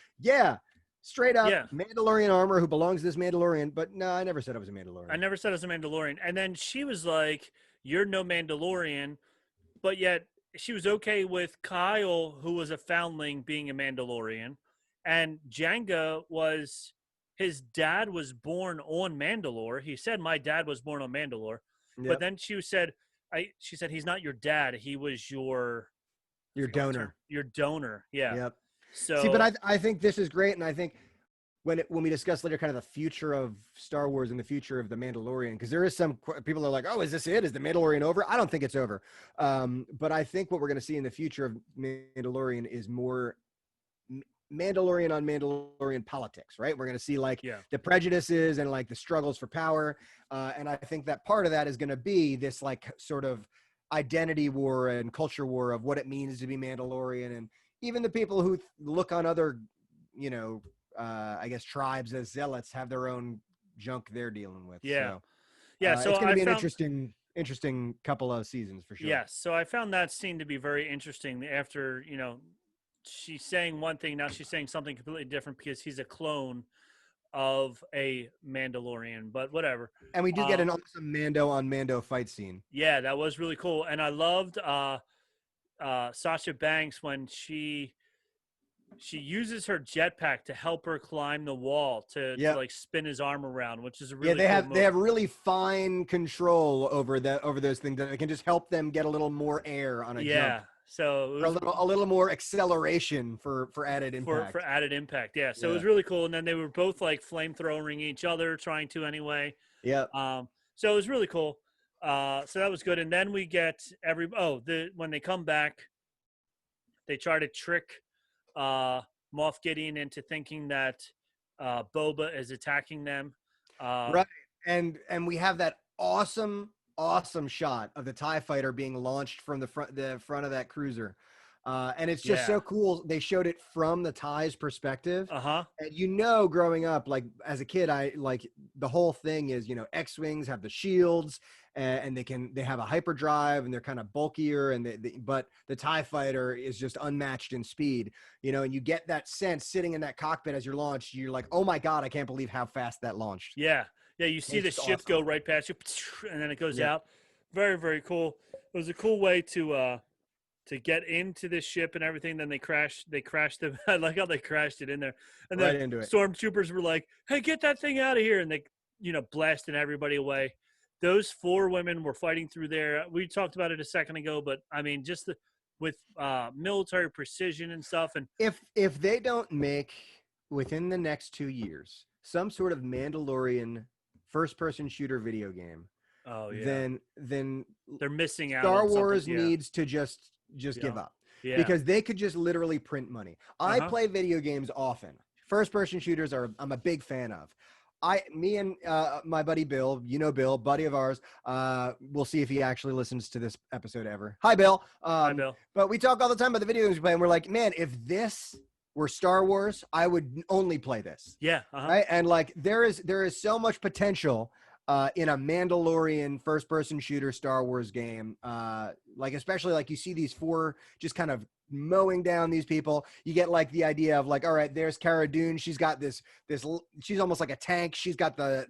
straight up Mandalorian armor who belongs to this Mandalorian. But no, I never said I was a Mandalorian. I never said I was a Mandalorian. And then she was like, "You're no Mandalorian," but yet she was okay with Kyle, who was a foundling, being a Mandalorian, and Jango was. His dad was born on Mandalore. He said, "My dad was born on Mandalore," but then she said, "He's not your dad. He was your donor. Your donor." Yeah. Yep. So see, but I think this is great, and I think when we discuss later, kind of the future of Star Wars and the future of the Mandalorian, because there is some people are like, "Oh, is this it? Is the Mandalorian over?" I don't think it's over, but I think what we're going to see in the future of Mandalorian is more Mandalorian on Mandalorian politics, right? We're going to see like the prejudices and like the struggles for power. And I think that part of that is going to be this like sort of identity war and culture war of what it means to be Mandalorian. And even the people who look on other, I guess tribes as zealots have their own junk they're dealing with. Yeah. So, so it's going to be an interesting couple of seasons for sure. Yes. So I found that scene to be very interesting after, she's saying one thing, now she's saying something completely different because he's a clone of a Mandalorian, but whatever. And we do get an awesome Mando on Mando fight scene. Yeah, that was really cool. And I loved Sasha Banks when she uses her jetpack to help her climb the wall to like spin his arm around, which is a really they cool have really fine control over those things that can just help them get a little more air on a jump. So it For was a little more acceleration for added impact. for added impact. Yeah. So it Yeah. was really cool. And then they were both like flamethrowing each other, trying to anyway. Yeah. So it was really cool. So that was good. And then we get when they come back, they try to trick Moff Gideon into thinking that Boba is attacking them. Right. And we have that awesome shot of the TIE fighter being launched from the front of that cruiser. And it's just so cool. They showed it from the TIE's perspective. And growing up, like as a kid, I like the whole thing is, X-Wings have the shields and they have a hyperdrive and they're kind of bulkier but the TIE fighter is just unmatched in speed, and you get that sense sitting in that cockpit as you're launched. You're like, oh my God, I can't believe how fast that launched. Yeah. Yeah. You see the ship go right past you and then it goes out. Very, very cool. It was a cool way to get into this ship and everything. Then they crashed them. I like how they crashed it in there. And then into it. Stormtroopers were like, hey, get that thing out of here. And they, blasting everybody away. Those 4 women were fighting through there. We talked about it a second ago, but I mean, just with military precision and stuff. And if they don't make within the next 2 years some sort of Mandalorian first-person shooter video game, then they're missing out. Star Wars needs to just give up, because they could just literally print money. I play video games often. First-person shooters I'm a big fan of. Me and my buddy Bill, Bill, buddy of ours. We'll see if he actually listens to this episode ever. Hi, Bill. Hi, Bill. But we talk all the time about the video games we play, and we're like, man, if this were Star Wars, I would only play this. Yeah. Right. And like there is so much potential in a Mandalorian first-person shooter Star Wars game. Like especially like you see these 4 just kind of mowing down these people. You get like the idea of like, all right, there's Cara Dune. She's got this she's almost like a tank. She's got the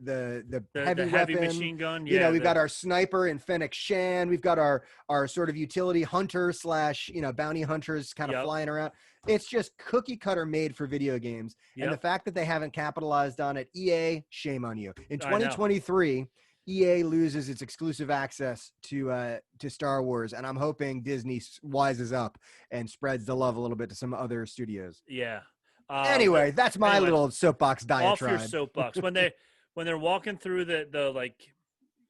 heavy weapon, machine gun. We've got our sniper in Fennec Shan. We've got our sort of utility hunter / bounty hunters kind of flying around. It's just cookie cutter made for video games. And the fact that they haven't capitalized on it, EA, shame on you. In 2023, EA loses its exclusive access to Star Wars, and I'm hoping Disney wises up and spreads the love a little bit to some other studios. Yeah. Anyway, that's my little soapbox diatribe. Off your soapbox. when they're walking through the like,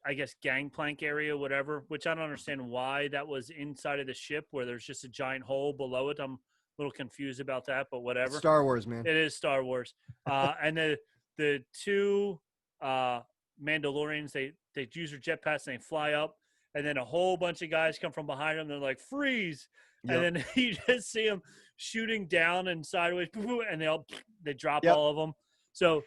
I guess gangplank area, whatever, which I don't understand why that was inside of the ship where there's just a giant hole below it. I'm a little confused about that, but whatever. Star Wars, man. It is Star Wars. And the 2 Mandalorians, they use their jetpacks and they fly up, and then a whole bunch of guys come from behind them. They're like, freeze. And then you just see them shooting down and sideways, and they drop all of them. So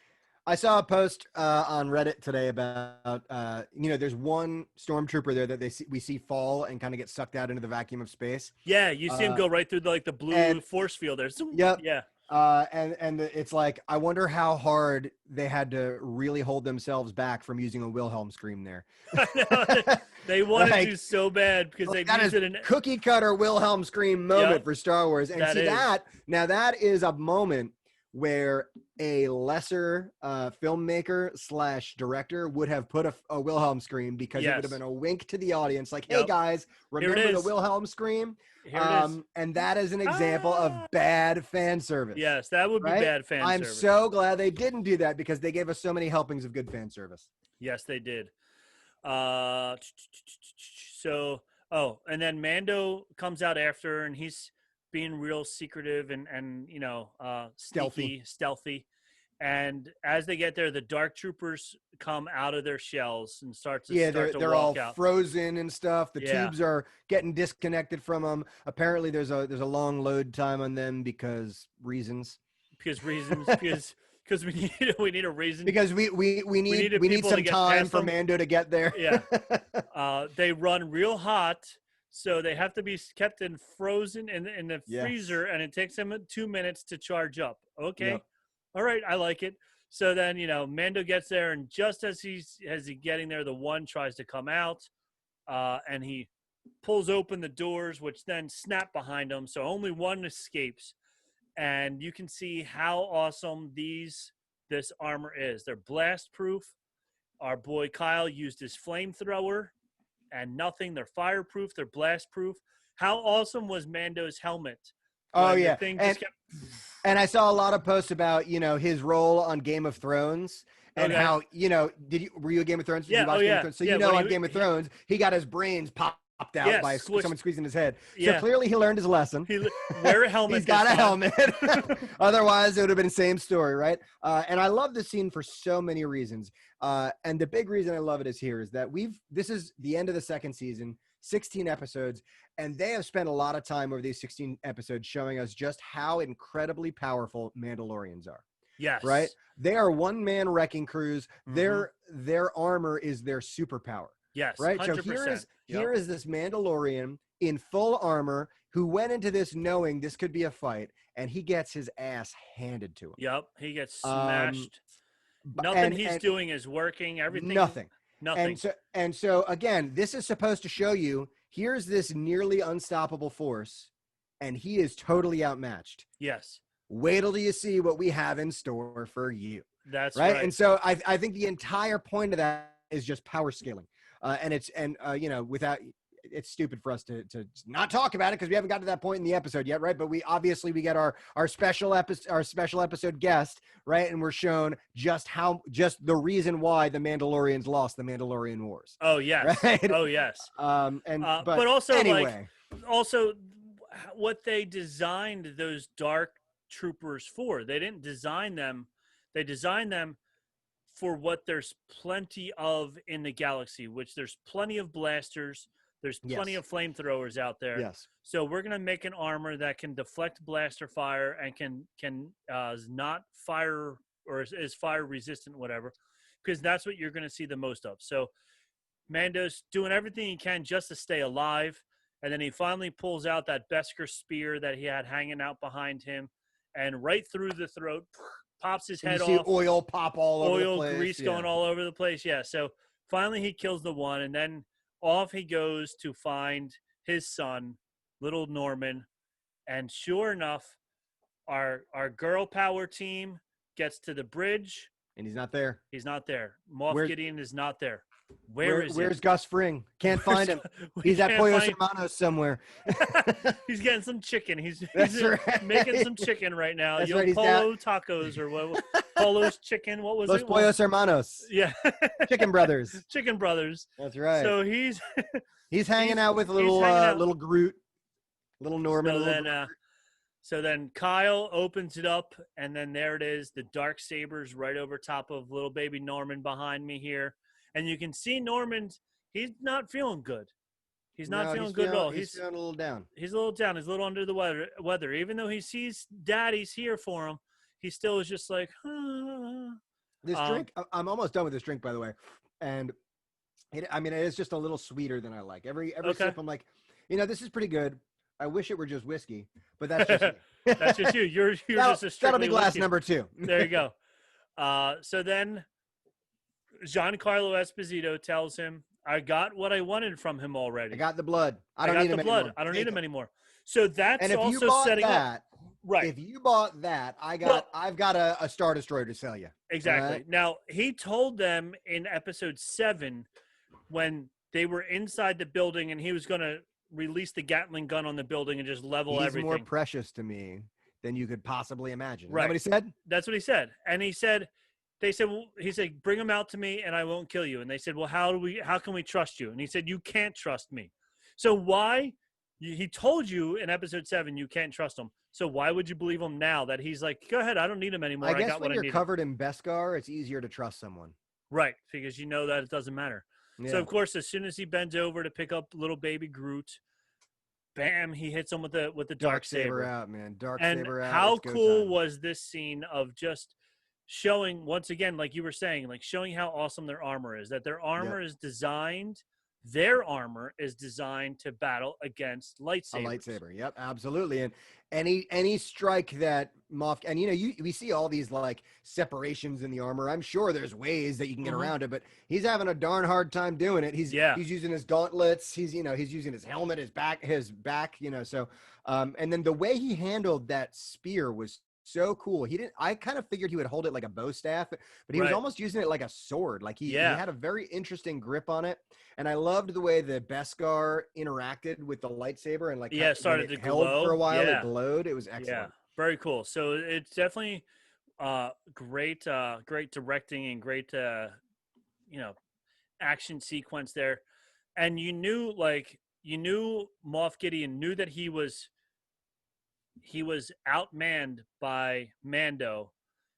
I saw a post on Reddit today about there's one stormtrooper there that we see fall and kind of get sucked out into the vacuum of space. Yeah, you see him go right through the blue force field there. Yep. Yeah. And it's like, I wonder how hard they had to really hold themselves back from using a Wilhelm scream there. They wanted to so bad because they used it in cookie cutter Wilhelm scream moment for Star Wars. And that is a moment where a lesser filmmaker / director would have put a Wilhelm scream, because it would have been a wink to the audience, like, hey guys, remember the Wilhelm scream? And that is an example of bad fan service. Yes, that would be bad fan service. I'm so glad they didn't do that, because they gave us so many helpings of good fan service. Yes, they did. And then Mando comes out after, and he's being real secretive and stealthy. And as they get there, the dark troopers come out of their shells and they're all frozen and stuff. The tubes are getting disconnected from them. Apparently there's a long load time on them because we need a reason, because we need some time for Mando to get there. They run real hot, so they have to be kept frozen in the freezer, and it takes them 2 minutes to charge up. Okay. All right, I like it. So then, Mando gets there, and just as he's getting there, the one tries to come out, and he pulls open the doors, which then snap behind him, so only one escapes. And you can see how awesome this armor is. They're blast proof. Our boy Kyle used his flamethrower and nothing. They're fireproof. They're blast proof. How awesome was Mando's helmet? Oh When the yeah, thing just kept. and I saw a lot of posts about his role on Game of Thrones and Okay. how were you a Game of Thrones? Did Yeah, you watch oh, Game of yeah, Thrones? So yeah, when on he- Game of Thrones, he got his brains popped out Yeah, by squished. someone squeezing his head. Yeah. So clearly he learned his lesson. Wear a helmet. He's got this a time. helmet. Otherwise, it would have been the same story, right? And I love this scene for so many reasons. And the big reason I love it is that this is the end of the second season, 16 episodes, and they have spent a lot of time over these 16 episodes showing us just how incredibly powerful Mandalorians are. Yes. Right? They are one-man wrecking crews. Mhm. Their armor is their superpower. Yes. Right? 100%. So here is this Mandalorian in full armor who went into this knowing this could be a fight, and he gets his ass handed to him. Yep. He gets smashed. But- Nothing he's doing is working. Everything. Nothing. Nothing. And so again, this is supposed to show you here's this nearly unstoppable force, and he is totally outmatched. Yes. Wait till you see what we have in store for you. That's right. right. And so I think the entire point of that is just power scaling. Without it's stupid for us to not talk about it because we haven't got to that point in the episode yet, right? But we get our special episode guest, right? And we're shown just the reason why the Mandalorians lost the Mandalorian Wars. Oh yes. Right? Oh yes. But also anyway, also what they designed those dark troopers for. They didn't design them. They designed them for what there's plenty of in the galaxy, which there's plenty of blasters. There's plenty of flamethrowers out there. yes. So we're going to make an armor that can deflect blaster fire and can not fire or is fire resistant, whatever, because that's what you're going to see the most of. So Mando's doing everything he can just to stay alive. And then he finally pulls out that Beskar spear that he had hanging out behind him, and right through the throat, pops his head you see off. oil pop all over the Oil, place. grease going all over the place. Yeah. So finally he kills the one, and then off he goes to find his son, little Norman. And sure enough, our girl power team gets to the bridge. And he's not there. He's not there. Moff Gideon is not there. Where's Where's Gus Fring? Can't find him. He's at Pollo Hermanos somewhere. He's getting some chicken. He's right. making some chicken right now. That's Yo right, he's Polo tacos or what? Polo's chicken. What was Los it? Pollos Hermanos. Yeah. Chicken Brothers. Chicken Brothers. That's right. So he's hanging out with little Groot, little Norman. So then Kyle opens it up, and then there it is, the dark sabers right over top of little baby Norman behind me here. And you can see Norman, he's not feeling good. He's not feeling good at all. He's feeling a little down. He's a little down. He's a little under the weather. Even though he sees Daddy's here for him, he still is just like, This drink, I'm almost done with this drink, by the way. And it is just a little sweeter than I like. Every sip, I'm like, this is pretty good. I wish it were just whiskey, but that's just me. That's just you. You're just a that'll be glass whiskey. number 2. There you go. So then Giancarlo Esposito tells him, I got what I wanted from him already. I got the blood. I don't got need the him blood. anymore. I don't need him anymore. So that's and if also you bought setting that, up. Right. If you bought that, I've got a Star Destroyer to sell you. Exactly. Right? Now, he told them in episode 7 when they were inside the building and he was going to release the Gatling gun on the building and just level everything. He's more precious to me than you could possibly imagine. Right. Is that what he said? That's what he said. And he said, he said, bring him out to me and I won't kill you. And they said, well, how can we trust you? And he said, you can't trust me. So why? He told you in episode 7 you can't trust him. So why would you believe him now that he's like, go ahead, I don't need him anymore. I guess got when what you're I needed. covered in Beskar, it's easier to trust someone. Right, because you know that it doesn't matter. Yeah. So of course, as soon as he bends over to pick up little baby Groot, bam, he hits him with the dark saber out, man. Dark and saber out. How cool was this scene of just showing, once again, like you were saying, like showing how awesome their armor is, that their armor is designed to battle against lightsabers. A lightsaber. Yep, absolutely. And any strike that Moff, and we see all these like separations in the armor. I'm sure there's ways that you can get around it, but he's having a darn hard time doing it. He's using his gauntlets. He's using his helmet, his back, so and then the way he handled that spear was so cool. I kind of figured he would hold it like a bow staff, but he was Right. almost using it like a sword. Like he Yeah. had a very interesting grip on it. And I loved the way the Beskar interacted with the lightsaber and like Yeah, it started when to it held for glow. a while, it Yeah. glowed. It was Yeah. excellent. Very cool. So it's definitely great great directing and great you know, action sequence there. And you knew Moff Gideon knew that he was outmanned by Mando.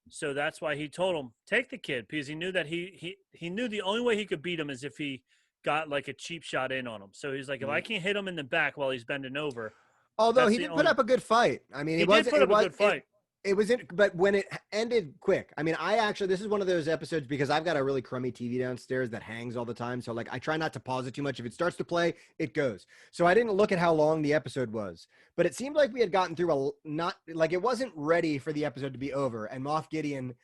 So that's why he told him, take the kid, because he knew that he knew the only way he could beat him is if he got like a cheap shot in on him. So he's like, if I can't hit him in the back while he's bending over. Although That's he the did only- put up a good fight. I mean, He did put up a good fight. It was in, but when it ended quick, I mean, this is one of those episodes because I've got a really crummy TV downstairs that hangs all the time. So like, I try not to pause it too much. If it starts to play, it goes. So I didn't look at how long the episode was, but it seemed like we had gotten through it wasn't ready for the episode to be over, and Moff Gideon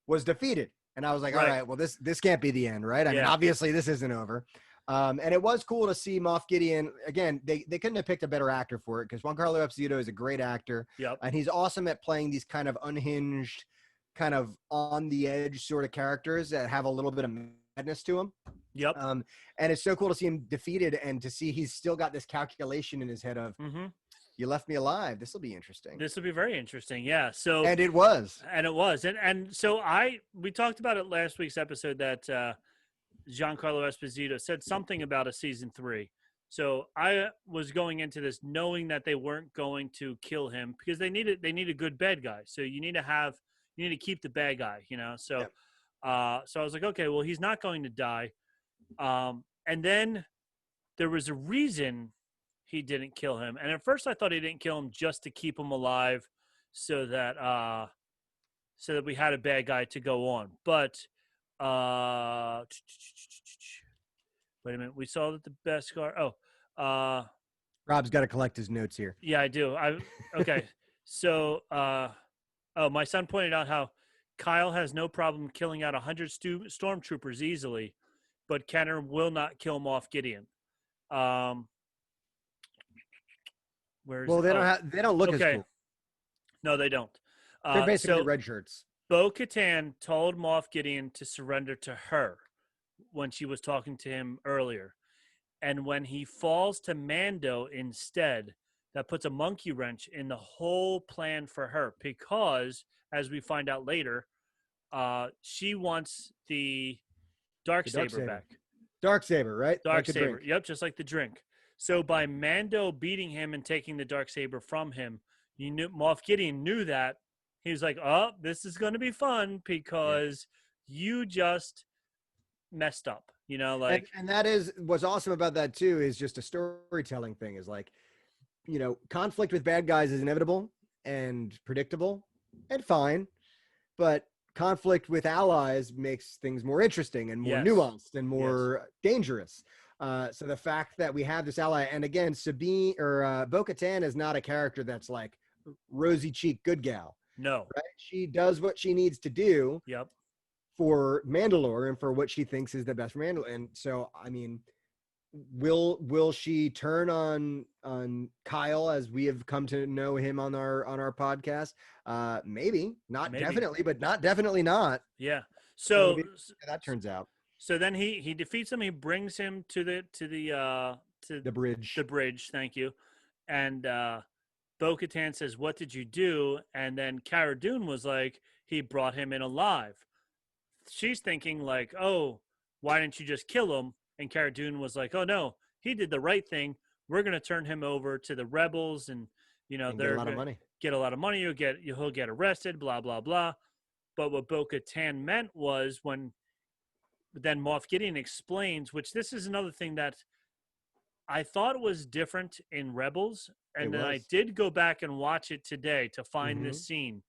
was defeated. And I was like, all right, well, this can't be the end, right? I mean, obviously this isn't over. And it was cool to see Moff Gideon again. They couldn't have picked a better actor for it because Giancarlo Esposito is a great actor, and he's awesome at playing these kind of unhinged, kind of on the edge sort of characters that have a little bit of madness to them. Yep. And it's so cool to see him defeated and to see he's still got this calculation in his head of you left me alive. This will be interesting. This will be very interesting. Yeah. So and it was. And so we talked about it last week's episode that. Giancarlo Esposito said something about a season 3. So I was going into this knowing that they weren't going to kill him because they need a good bad guy. So you need to keep the bad guy, you know? So, so I was like, okay, well, he's not going to die. And then there was a reason he didn't kill him. And at first I thought he didn't kill him just to keep him alive so that we had a bad guy to go on. But, wait a minute. We saw that the Beskar. Rob's got to collect his notes here. Yeah, I do. Okay. So, my son pointed out how Kyle has no problem killing out 100 stormtroopers easily, but Kenner will not kill Moff Gideon. They don't look as cool. No, they don't. They're basically red shirts. Bo-Katan told Moff Gideon to surrender to her when she was talking to him earlier. And when he falls to Mando instead, that puts a monkey wrench in the whole plan for her because, as we find out later, she wants the Darksaber back. Darksaber, right? Darksaber, yep, just like the drink. So by Mando beating him and taking the Darksaber from him, Moff Gideon knew that. He was like, oh, this is going to be fun because you just messed up, you know, like. And that is what's awesome about that, too, is just a storytelling thing is like, you know, conflict with bad guys is inevitable and predictable and fine. But conflict with allies makes things more interesting and more nuanced and more dangerous. So the fact that we have this ally, and again, Bo-Katan is not a character that's like rosy cheek good gal. No. Right? She does what she needs to do for Mandalore and for what she thinks is the best for Mandalore. And so, I mean, will she turn on Kyle as we have come to know him on our podcast? Maybe. Definitely, but not definitely not. Yeah. So that turns out. So then he defeats him. He brings him to the bridge. The bridge. Thank you. And Bo-Katan says, "What did you do?" And then Cara Dune was like, "He brought him in alive." She's thinking like, "Oh, why didn't you just kill him?" And Cara Dune was like, "Oh no, he did the right thing. We're gonna turn him over to the rebels, and they're get a lot of money. Get a lot of money. He'll get arrested. Blah blah blah." But what Bo-Katan meant was when then Moff Gideon explains, which this is another thing that I thought was different in Rebels, and then I did go back and watch it today to find this scene.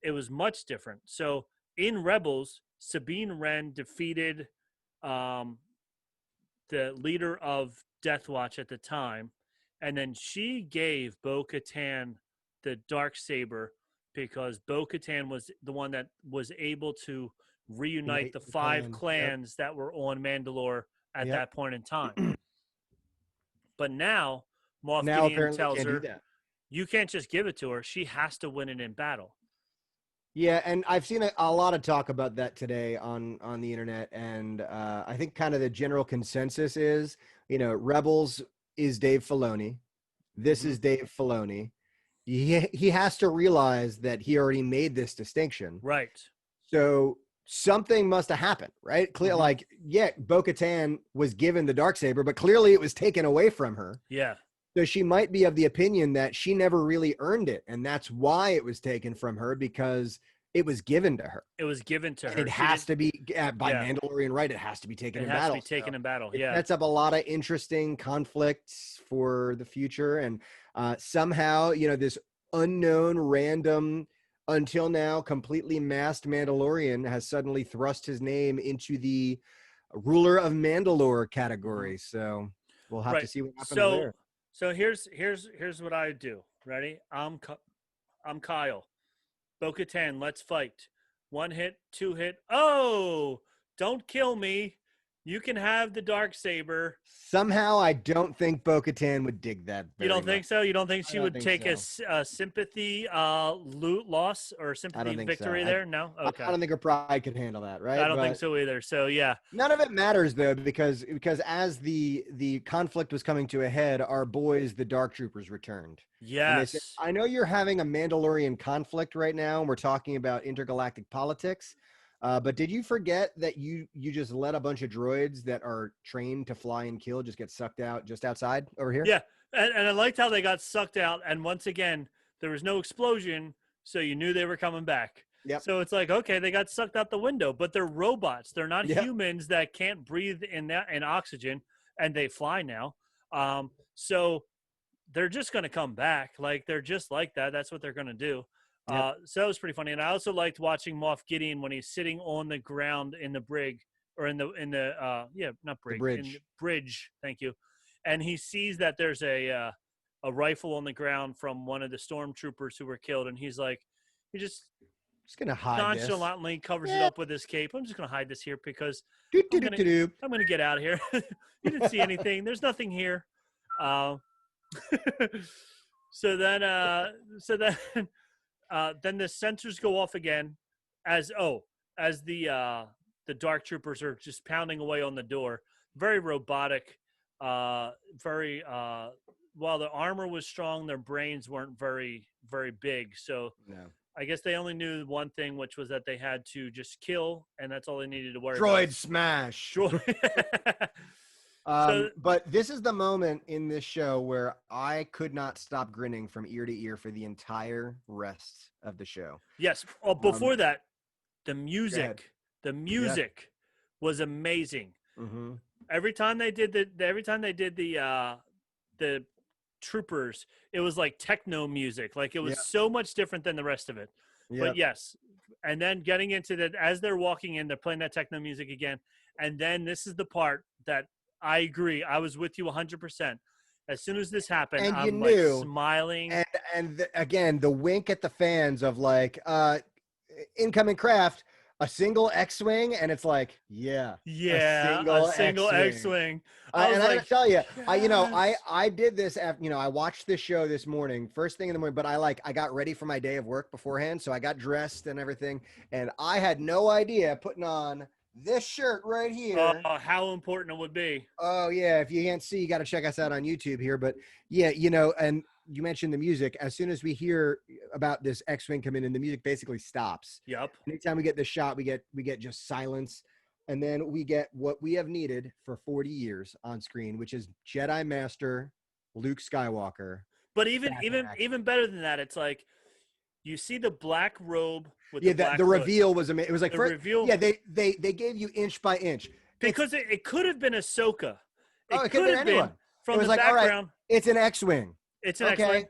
It was much different. So in Rebels, Sabine Wren defeated the leader of Death Watch at the time, and then she gave Bo-Katan the Darksaber because Bo-Katan was the one that was able to reunite the 5 clans that were on Mandalore at that point in time. But now Moff Gideon tells her you can't just give it to her. She has to win it in battle. Yeah, and I've seen a lot of talk about that today on the internet, and I think kind of the general consensus is, Rebels is Dave Filoni. This is Dave Filoni. He has to realize that he already made this distinction. Right. So something must have happened, right? Clear, like, yeah, Bo-Katan was given the Darksaber, but clearly it was taken away from her. Yeah. So she might be of the opinion that she never really earned it, and that's why it was taken from her, because it was given to her. It was given to her. It has to be by Mandalorian right. It has to be taken in battle. It has to be taken in battle. Yeah. It sets up a lot of interesting conflicts for the future, and somehow, this unknown, random, until now completely masked Mandalorian has suddenly thrust his name into the ruler of Mandalore category. So we'll have to see what happens there. So here's what I do. Ready? I'm Kyle. Bo-Katan, let's fight. 1 hit, 2 hit. Oh, don't kill me. You can have the Darksaber. Somehow, I don't think Bo-Katan would dig that. You don't think so? You don't think she would take so. a sympathy loss or sympathy victory there? No? Okay. I don't think her pride could handle that, right? I don't think so either. So, yeah. None of it matters, though, because as the conflict was coming to a head, our boys, the Dark Troopers, returned. Yes. Said, I know you're having a Mandalorian conflict right now, and we're talking about intergalactic politics. But did you forget that you just let a bunch of droids that are trained to fly and kill just get sucked out just outside over here? Yeah, and I liked how they got sucked out. And once again, there was no explosion, so you knew they were coming back. Yep. So it's like, okay, they got sucked out the window, but they're robots. They're not humans that can't breathe in oxygen, and they fly now. So they're just going to come back. Like, they're just like that. That's what they're going to do. So that was pretty funny. And I also liked watching Moff Gideon when he's sitting on the ground in the brig, or in the not brig, bridge. in the bridge. Thank you. And he sees that there's a rifle on the ground from one of the stormtroopers who were killed. And he's like, he just going to hide nonchalantly covers it up with his cape. I'm just going to hide this here because this. I'm going to get out of here. You didn't see anything. There's nothing here. So then the sensors go off again as the Dark Troopers are just pounding away on the door. Very robotic. While the armor was strong, their brains weren't very, very big. So no. I guess they only knew one thing, which was that they had to just kill, and that's all they needed to worry about. Droid smash. So, but this is the moment in this show where I could not stop grinning from ear to ear for the entire rest of the show. Yes. Oh, before that, the music was amazing. Mm-hmm. Every time they did the troopers, it was like techno music. Like, it was so much different than the rest of it. Yep. But yes. And then getting into that, as they're walking in, they're playing that techno music again. And then this is the part that I agree. I was with you 100%. As soon as this happened, and I'm like smiling. And again, the wink at the fans of like, incoming craft, a single X-Wing, and it's like, a single X-Wing. And I gotta tell you, yes. I did this after, I watched this show this morning, first thing in the morning, but I got ready for my day of work beforehand, so I got dressed and everything, and I had no idea putting on this shirt right here. Oh, how important it would be. Oh, yeah. If you can't see, you got to check us out on YouTube here. But, yeah, and you mentioned the music. As soon as we hear about this X-Wing come in, the music basically stops. Yep. Anytime we get this shot, we get just silence. And then we get what we have needed for 40 years on screen, which is Jedi Master Luke Skywalker. But even better than that, it's like, you see the black robe with the reveal was amazing. It was like reveal. Yeah, they gave you inch by inch because it could have been Ahsoka. It could have been anyone from it was the like, background. All right, it's an X-Wing. It's an X-Wing.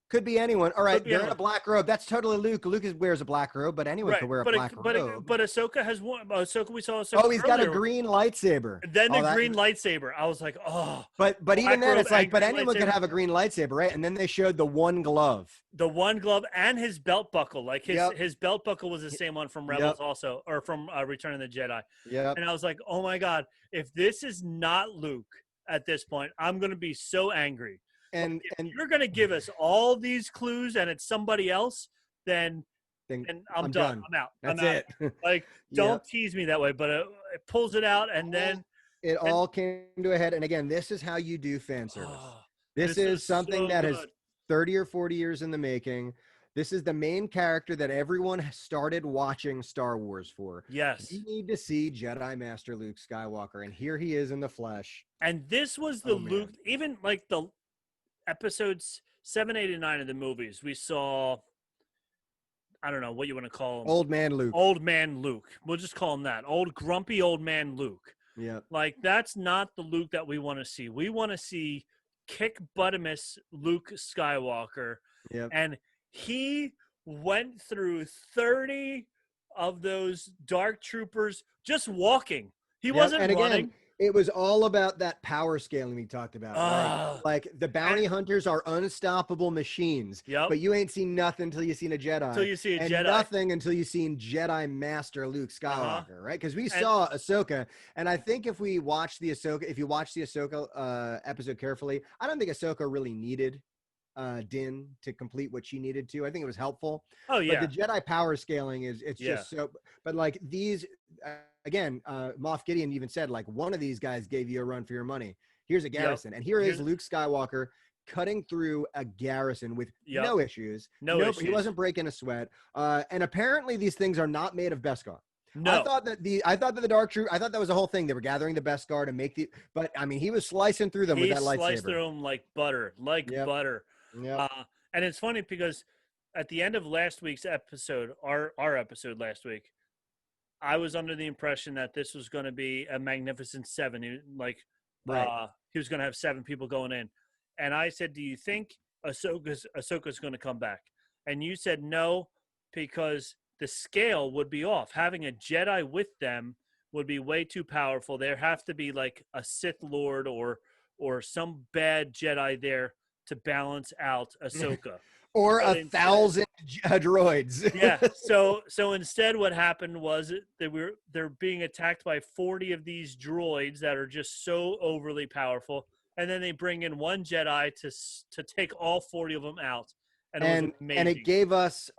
Could be anyone. All right, they're in a black robe. That's totally Luke. Luke wears a black robe, but anyone could wear a black robe. But Ahsoka has one. Ahsoka, we saw Ahsoka. Oh, he's got a green lightsaber. Then the green lightsaber. I was like, oh. But even then, it's like, but anyone could have a green lightsaber, right? And then they showed the one glove. The one glove and his belt buckle. Like his belt buckle was the same one from Rebels also, or from Return of the Jedi. Yeah. And I was like, oh my God, if this is not Luke at this point, I'm going to be so angry. And If and you're gonna give us all these clues and it's somebody else, then then and I'm done. done. I'm out. That's I'm out. it. Like, Yeah. don't tease me that way. But it pulls it out, and then It and all came to a head. And again, this is how you do fan service. oh, and This it's is something so that good. has 30 or 40 years in the making. This is the main character that everyone started watching Star Wars for. Yes. We need to see Jedi Master Luke Skywalker, and here he is in the flesh. And this was the Oh, man. Luke, even like the episodes 7, 8, and 9 of the movies. We saw, I don't know what you want to call him. Old man Luke. Old man Luke. We'll just call him that. Old grumpy old man Luke. Yeah. Like, that's not the Luke that we want to see. We want to see kick buttimus Luke Skywalker. Yep. And he went through 30 of those dark troopers just walking. He Yep. wasn't and running. again, it was all about that power scaling we talked about. Ah. Like the bounty hunters are unstoppable machines. Yep. But you ain't seen nothing until you seen a Jedi. Until you see a and Jedi. nothing until you seen Jedi Master Luke Skywalker, right? Because we saw Ahsoka, and I think if you watch the Ahsoka episode carefully, I don't think Ahsoka really needed Din to complete what she needed to. I think it was helpful. Oh yeah. But the Jedi power scaling it's just so. But like these. Again, Moff Gideon even said, like, one of these guys gave you a run for your money. Here's a garrison. Yep. And here is Luke Skywalker cutting through a garrison with no issues. No issues. He wasn't breaking a sweat. And apparently these things are not made of Beskar. No. I thought that the Dark Troop, I thought that was the whole thing. They were gathering the Beskar to make but I mean, he was slicing through them with that lightsaber. He sliced through them like butter, butter. Yeah. And it's funny because at the end of last week's episode, our episode last week, I was under the impression that this was going to be a Magnificent Seven. He was going to have 7 people going in. And I said, do you think Ahsoka's going to come back? And you said no, because the scale would be off. Having a Jedi with them would be way too powerful. There have to be like a Sith Lord or some bad Jedi there to balance out Ahsoka. Or 1,000 droids. Yeah. So instead, what happened was they're being attacked by 40 of these droids that are just so overly powerful, and then they bring in one Jedi to take all 40 of them out, and it was amazing. And it gave us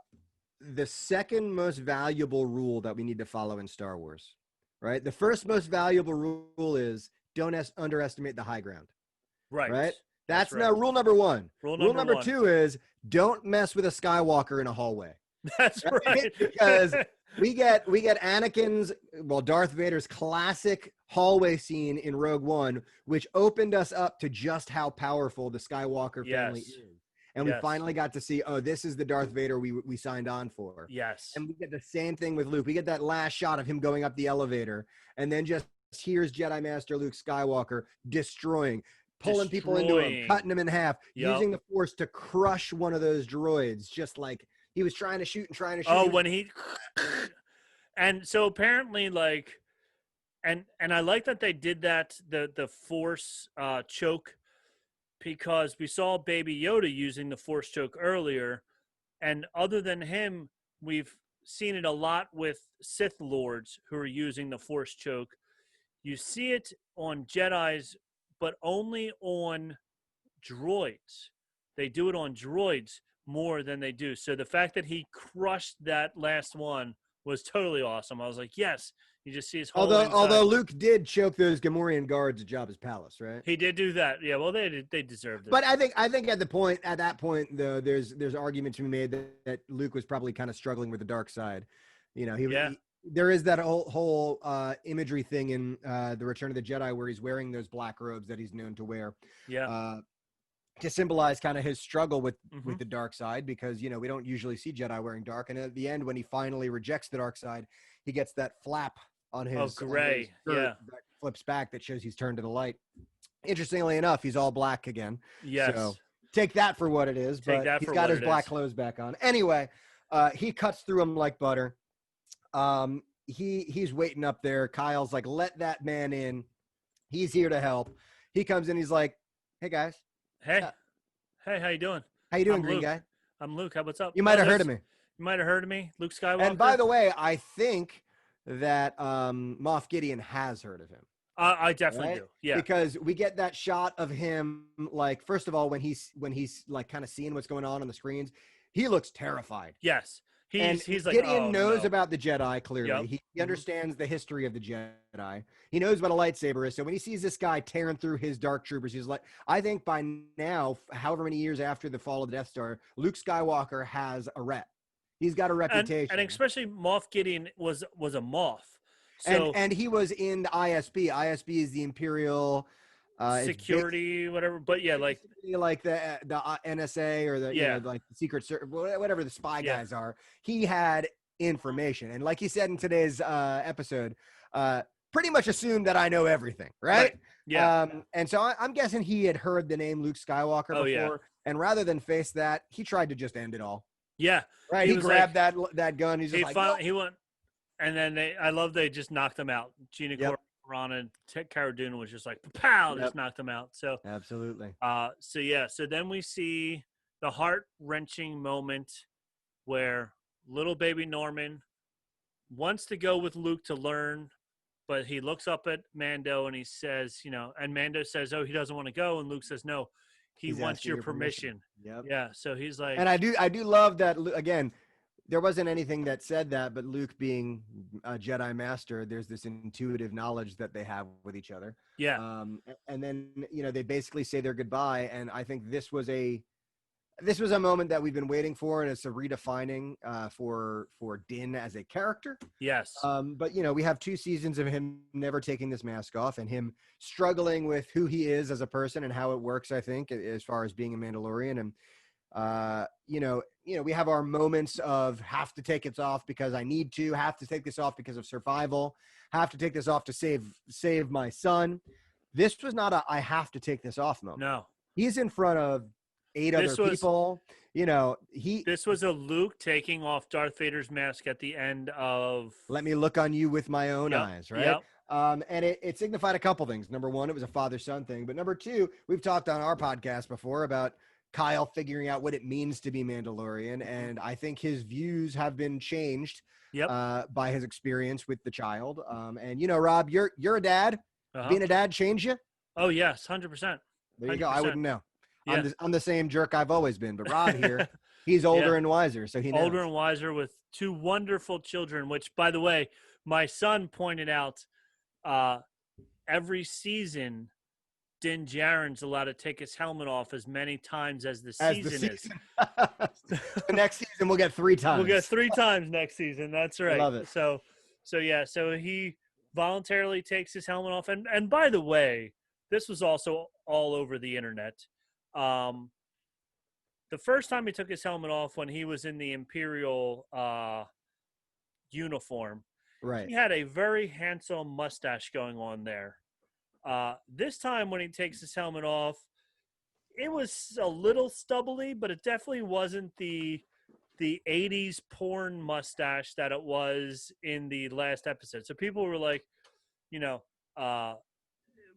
the second most valuable rule that we need to follow in Star Wars. Right. The first most valuable rule is don't underestimate the high ground. Right. That's now rule number 1. Rule number 2 is don't mess with a Skywalker in a hallway. That's right. Because we get Darth Vader's classic hallway scene in Rogue One, which opened us up to just how powerful the Skywalker family is. And we finally got to see, this is the Darth Vader we signed on for. Yes. And we get the same thing with Luke. We get that last shot of him going up the elevator, and then just here's Jedi Master Luke Skywalker pulling people into him, cutting them in half, using the Force to crush one of those droids, just like he was trying to shoot. Oh, when he and so apparently, like, and I like that they did that the Force choke, because we saw Baby Yoda using the Force choke earlier, and other than him, we've seen it a lot with Sith Lords who are using the Force choke. You see it on Jedis, but only on droids. They do it on droids more than they do. So the fact that he crushed that last one was totally awesome. I was like, yes. You just see his whole although Luke did choke those Gamorrean guards at Jabba's palace, right? He did do that. Yeah, well, they deserved it. But I think at that point, though, there's argument to be made that Luke was probably kind of struggling with the dark side. You know, there is that whole imagery thing in the Return of the Jedi where he's wearing those black robes that he's known to wear. Yeah. To symbolize kind of his struggle with the dark side, because, you know, we don't usually see Jedi wearing dark. And at the end, when he finally rejects the dark side, he gets that flap on his gray that flips back that shows he's turned to the light. Interestingly enough, he's all black again. Yes. So take that for what it is. But he's got his black clothes back on. Anyway, he cuts through him like butter. He's waiting up there. Kyle's like, let that man in. He's here to help. He comes in. He's like, hey guys. Hey, how you doing? How you doing, green Luke. guy? I'm Luke. How what's up? You might have heard of me. You might have heard of me, Luke Skywalker. And by the way, I think that Moff Gideon has heard of him. I definitely Right? do. Yeah. Because we get that shot of him, like, first of all, when he's like kind of seeing what's going on the screens, he looks terrified. Yes. And He's like, Gideon oh knows no. about the Jedi, clearly. Yep. He Mhm. understands the history of the Jedi. He knows what a lightsaber is. So when he sees this guy tearing through his dark troopers, he's like, I think by now, however many years after the fall of the Death Star, Luke Skywalker has a rep. He's got a reputation. And especially Moff Gideon was a Moff. So And he was in the ISB. ISB is the Imperial security, whatever. But yeah, like the NSA or the Yeah. like the Secret Service, whatever the spy guys are. He had information, and like he said in today's episode, pretty much assumed that I know everything, right? Yeah. And so I'm guessing he had heard the name Luke Skywalker Oh, before, yeah. and rather than face that, he tried to just end it all. Yeah. Right? He He was grabbed that gun. He's just He like, finally "Nope." he went, and then I love they just knocked him out. Gina Yep. Carano and Cara Dune was just like pow, Yep. just knocked him out. So Absolutely. so then we see the heart-wrenching moment where little baby Norman wants to go with Luke to learn, but he looks up at Mando and he says, and Mando says, oh, he doesn't want to go, and Luke says, no, he He's wants asking your your permission. Yep. Yeah, so he's like, And I do love that, again, there wasn't anything that said that, but Luke being a Jedi master, there's this intuitive knowledge that they have with each other. yeah, And then, they basically say their goodbye. And I think this was a moment that we've been waiting for. And it's a redefining for Din as a character. yes, But, we have 2 seasons of him never taking this mask off and him struggling with who he is as a person and how it works, I think, as far as being a Mandalorian. And, we have our moments of have to take it off because I need to, have to take this off because of survival, have to take this off to save my son. This was not a I have to take this off moment. no. He's in front of 8 other people. This was a Luke taking off Darth Vader's mask at the end of let me look on you with my own Yep, eyes, right? yep. And it signified a couple things. Number one, it was a father-son thing. But number two, we've talked on our podcast before about Kyle figuring out what it means to be Mandalorian. And I think his views have been changed Yep. by his experience with the child. And Rob, you're a dad. Uh-huh. Being a dad changed you? Oh, yes, 100%. There you go. I 100%. wouldn't know. Yeah. I'm the same jerk I've always been. But Rob here, he's older Yeah. and wiser. So he knows. Older and wiser with 2 wonderful children, which, by the way, my son pointed out every season, Din Djarin's allowed to take his helmet off as many times as the season is. The next season, we'll get 3 times. We'll get 3 times next season. That's right. Love it. So he voluntarily takes his helmet off. And by the way, this was also all over the internet. The first time he took his helmet off when he was in the Imperial uniform, Right. he had a very handsome mustache going on there. This time when he takes his helmet off, it was a little stubbly, but it definitely wasn't the 80s porn mustache that it was in the last episode. So people were like,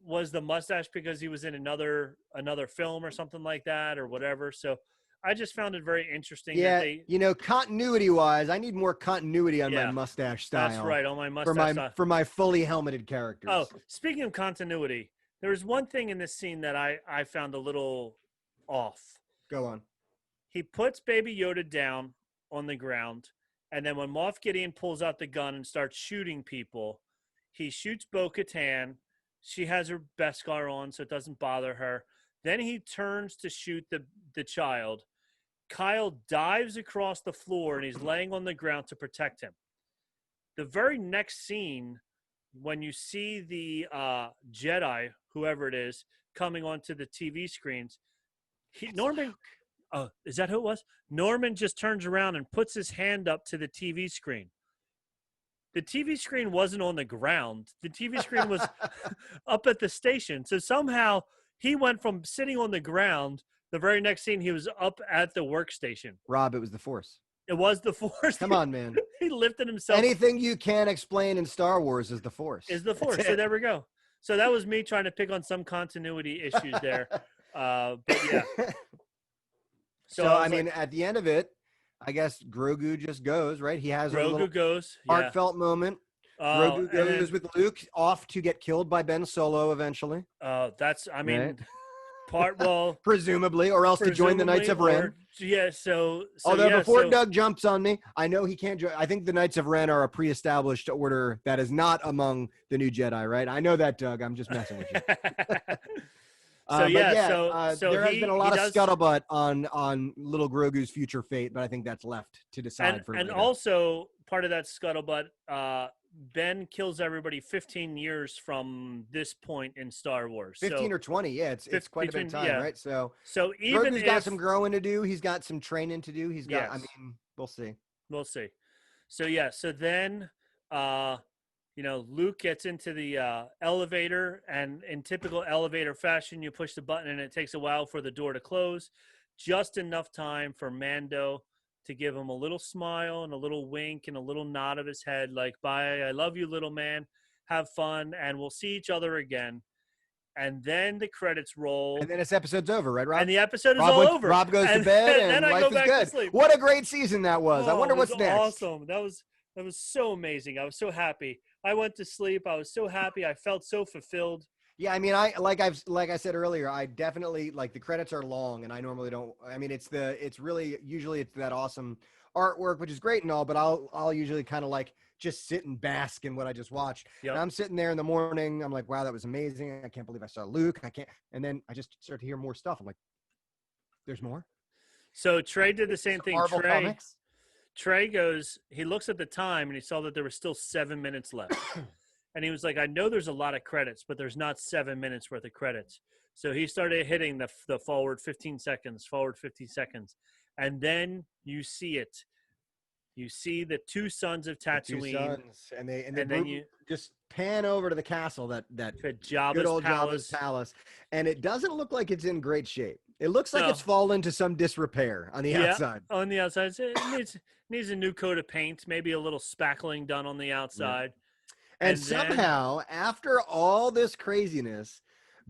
was the mustache because he was in another film or something like that or whatever. So I just found it very interesting. Yeah, that continuity-wise, I need more continuity on my mustache style. That's right, on my mustache style. For my fully helmeted characters. Oh, speaking of continuity, there was one thing in this scene that I found a little off. Go on. He puts Baby Yoda down on the ground, and then when Moff Gideon pulls out the gun and starts shooting people, he shoots Bo-Katan. She has her Beskar on, so it doesn't bother her. Then he turns to shoot the child. Kyle dives across the floor, and he's laying on the ground to protect him. The very next scene, when you see the Jedi, whoever it is, coming onto the TV screens, Norman, is that who it was? Norman just turns around and puts his hand up to the TV screen. The TV screen wasn't on the ground. The TV screen was up at the station. So somehow he went from sitting on the ground. The very next scene, he was up at the workstation. Rob, it was the Force. It was the Force. Come on, man. He lifted himself. Anything you can't explain in Star Wars is the Force. Is the Force. So there we go. So that was me trying to pick on some continuity issues there. But yeah. So I mean, at the end of it, I guess Grogu just goes, right? He has a little goes. heartfelt moment. Oh, Grogu and goes then with Luke off to get killed by Ben Solo eventually, that's I mean, right? well, Presumably, or else to join the Knights presumably, of Ren. or yeah. So Although yeah. before So Doug jumps on me, I know he can't join. I think the Knights of Ren are a pre-established order that is not among the new Jedi, right? I know that, Doug. I'm just messing with you. so But yeah. yeah, So there has been a lot he of does. scuttlebutt on little Grogu's future fate, but I think that's left to decide for And later. also part of that scuttlebutt, Ben kills everybody 15 years from this point in Star Wars. 15 So or 20, yeah, it's quite a bit of time, right? So even Grogu's if got some growing to do. He's got some training to do. He's got. I yes, mean, we'll see. we'll see. So yeah, so then Luke gets into the elevator, and in typical elevator fashion, you push the button and it takes a while for the door to close, just enough time for Mando to give him a little smile and a little wink and a little nod of his head, like, bye, I love you, little man, have fun, and we'll see each other again. And then the credits roll. And then this episode's over, right, Rob? And the episode is all over. Rob goes and to bed, then and I life go is back good. to sleep. What a great season that was! I wonder it was what's next. Awesome. That was so amazing. I was so happy. I went to sleep. I was so happy. I felt so fulfilled. Yeah, I mean, like I said earlier, I definitely like the credits are long, and I normally don't. I mean, it's really usually it's that awesome artwork, which is great and all, but I'll usually kind of like just sit and bask in what I just watched. Yep. And I'm sitting there in the morning. I'm like, wow, that was amazing. I can't believe I saw Luke. I can't. And then I just start to hear more stuff. I'm like, there's more. So Trey did the same thing. Marvel Comics. Trey goes, he looks at the time and he saw that there was still 7 minutes left. And he was like, I know there's a lot of credits, but there's not 7 minutes worth of credits. So he started hitting the forward 15 seconds. And then you see it. You see the two sons of Tatooine. And then you just pan over to the castle, that Jabba's good old palace. Jabba's palace. And it doesn't look like it's in great shape. It looks like it's fallen to some disrepair on the outside. On the outside. It needs a new coat of paint, maybe a little spackling done on the outside. Yeah. And somehow, after all this craziness,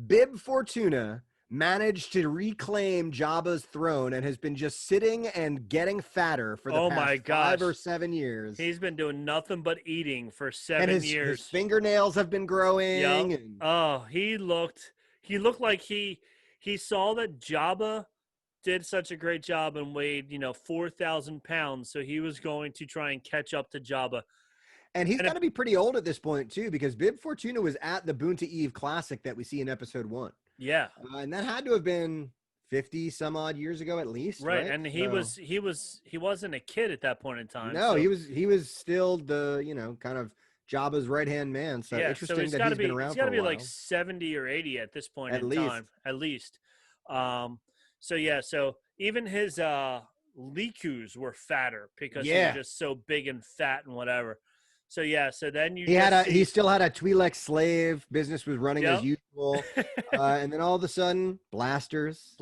Bib Fortuna managed to reclaim Jabba's throne and has been just sitting and getting fatter for the past 5 or 7 years. He's been doing nothing but eating for 7 years. His fingernails have been growing. Yep. He looked like he saw that Jabba did such a great job and weighed, 4,000 pounds. So he was going to try and catch up to Jabba. And he's got to be pretty old at this point, too, because Bib Fortuna was at the Bantha Eve Classic that we see in episode 1. Yeah. And that had to have been 50 some odd years ago at least. Right. And he wasn't a kid at that point in time. No, so. he was still the, kind of Jabba's right-hand man. So interesting that he's been around for a while. He's got to be like 70 or 80 at this point in time, at least. So even his Likus were fatter because he was just so big and fat and whatever. So then he still had a Twi'lek slave. Business was running as usual, and then all of a sudden, blasters,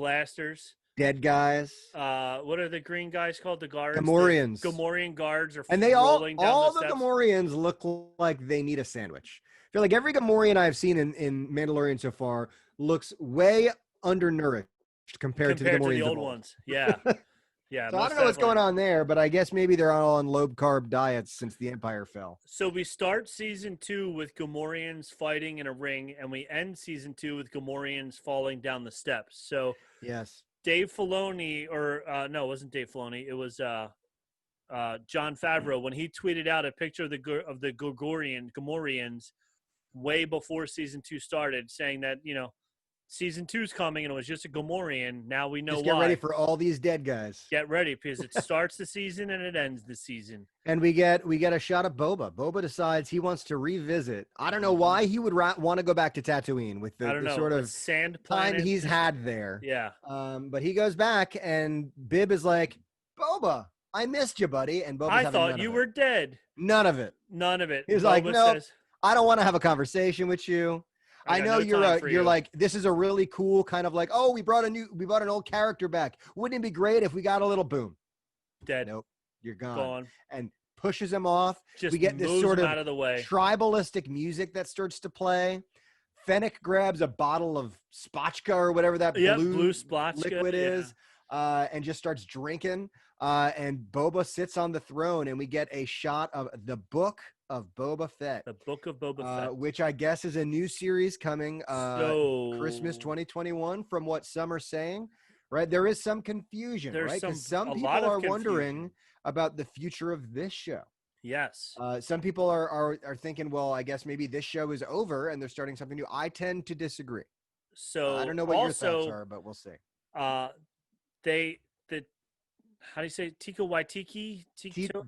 dead guys. What are the green guys called? The guards. Gamorreans. The Gamorrean guards are. And they all the steps. Gamorreans look like they need a sandwich. I feel like every Gamorrean I've seen in Mandalorian so far looks way undernourished compared to the Gamorreans to the old ones. Yeah. Yeah, so I don't know what's going on there, but I guess maybe they're all on low carb diets since the Empire fell. So we start season 2 with Gamorreans fighting in a ring, and we end season 2 with Gamorreans falling down the steps. So yes, Dave Filoni, no, it wasn't Dave Filoni. It was Jon Favreau when he tweeted out a picture of the Gamorreans way before season 2 started, saying that season 2's coming, and it was just a Gamorrean. Now we know why. Get ready for all these dead guys. Get ready, because it starts the season and it ends the season. And we get a shot of Boba. Boba decides he wants to revisit. I don't know why he would want to go back to Tatooine with the sort of sand planet time he's had there. Yeah. But he goes back, and Bib is like, Boba, I missed you, buddy. And Boba's I thought you were dead. None of it. He's Boba like, no, I don't want to have a conversation with you. I know you're like, this is a really cool kind of like, oh, we brought an old character back. Wouldn't it be great if we got a little boom? Dead. Nope. You're gone. And pushes him off. We get this sort of out of the way. Tribalistic music that starts to play. Fennec grabs a bottle of spotchka or whatever that blue splotchka liquid is. and just starts drinking. And Boba sits on the throne, and we get a shot of the Book of Boba Fett. The Book of Boba Fett. Which I guess is a new series coming Christmas So 2021, from what some are saying. Right, there is some confusion, There's right? Because some- some a people lot of are confusion. wondering about the future of this show. yes. Some people are thinking, well, I guess maybe this show is over and they're starting something new. I tend to disagree. So I don't know what your thoughts also, are, but we'll see. the how do you say Tika Waititi? Taika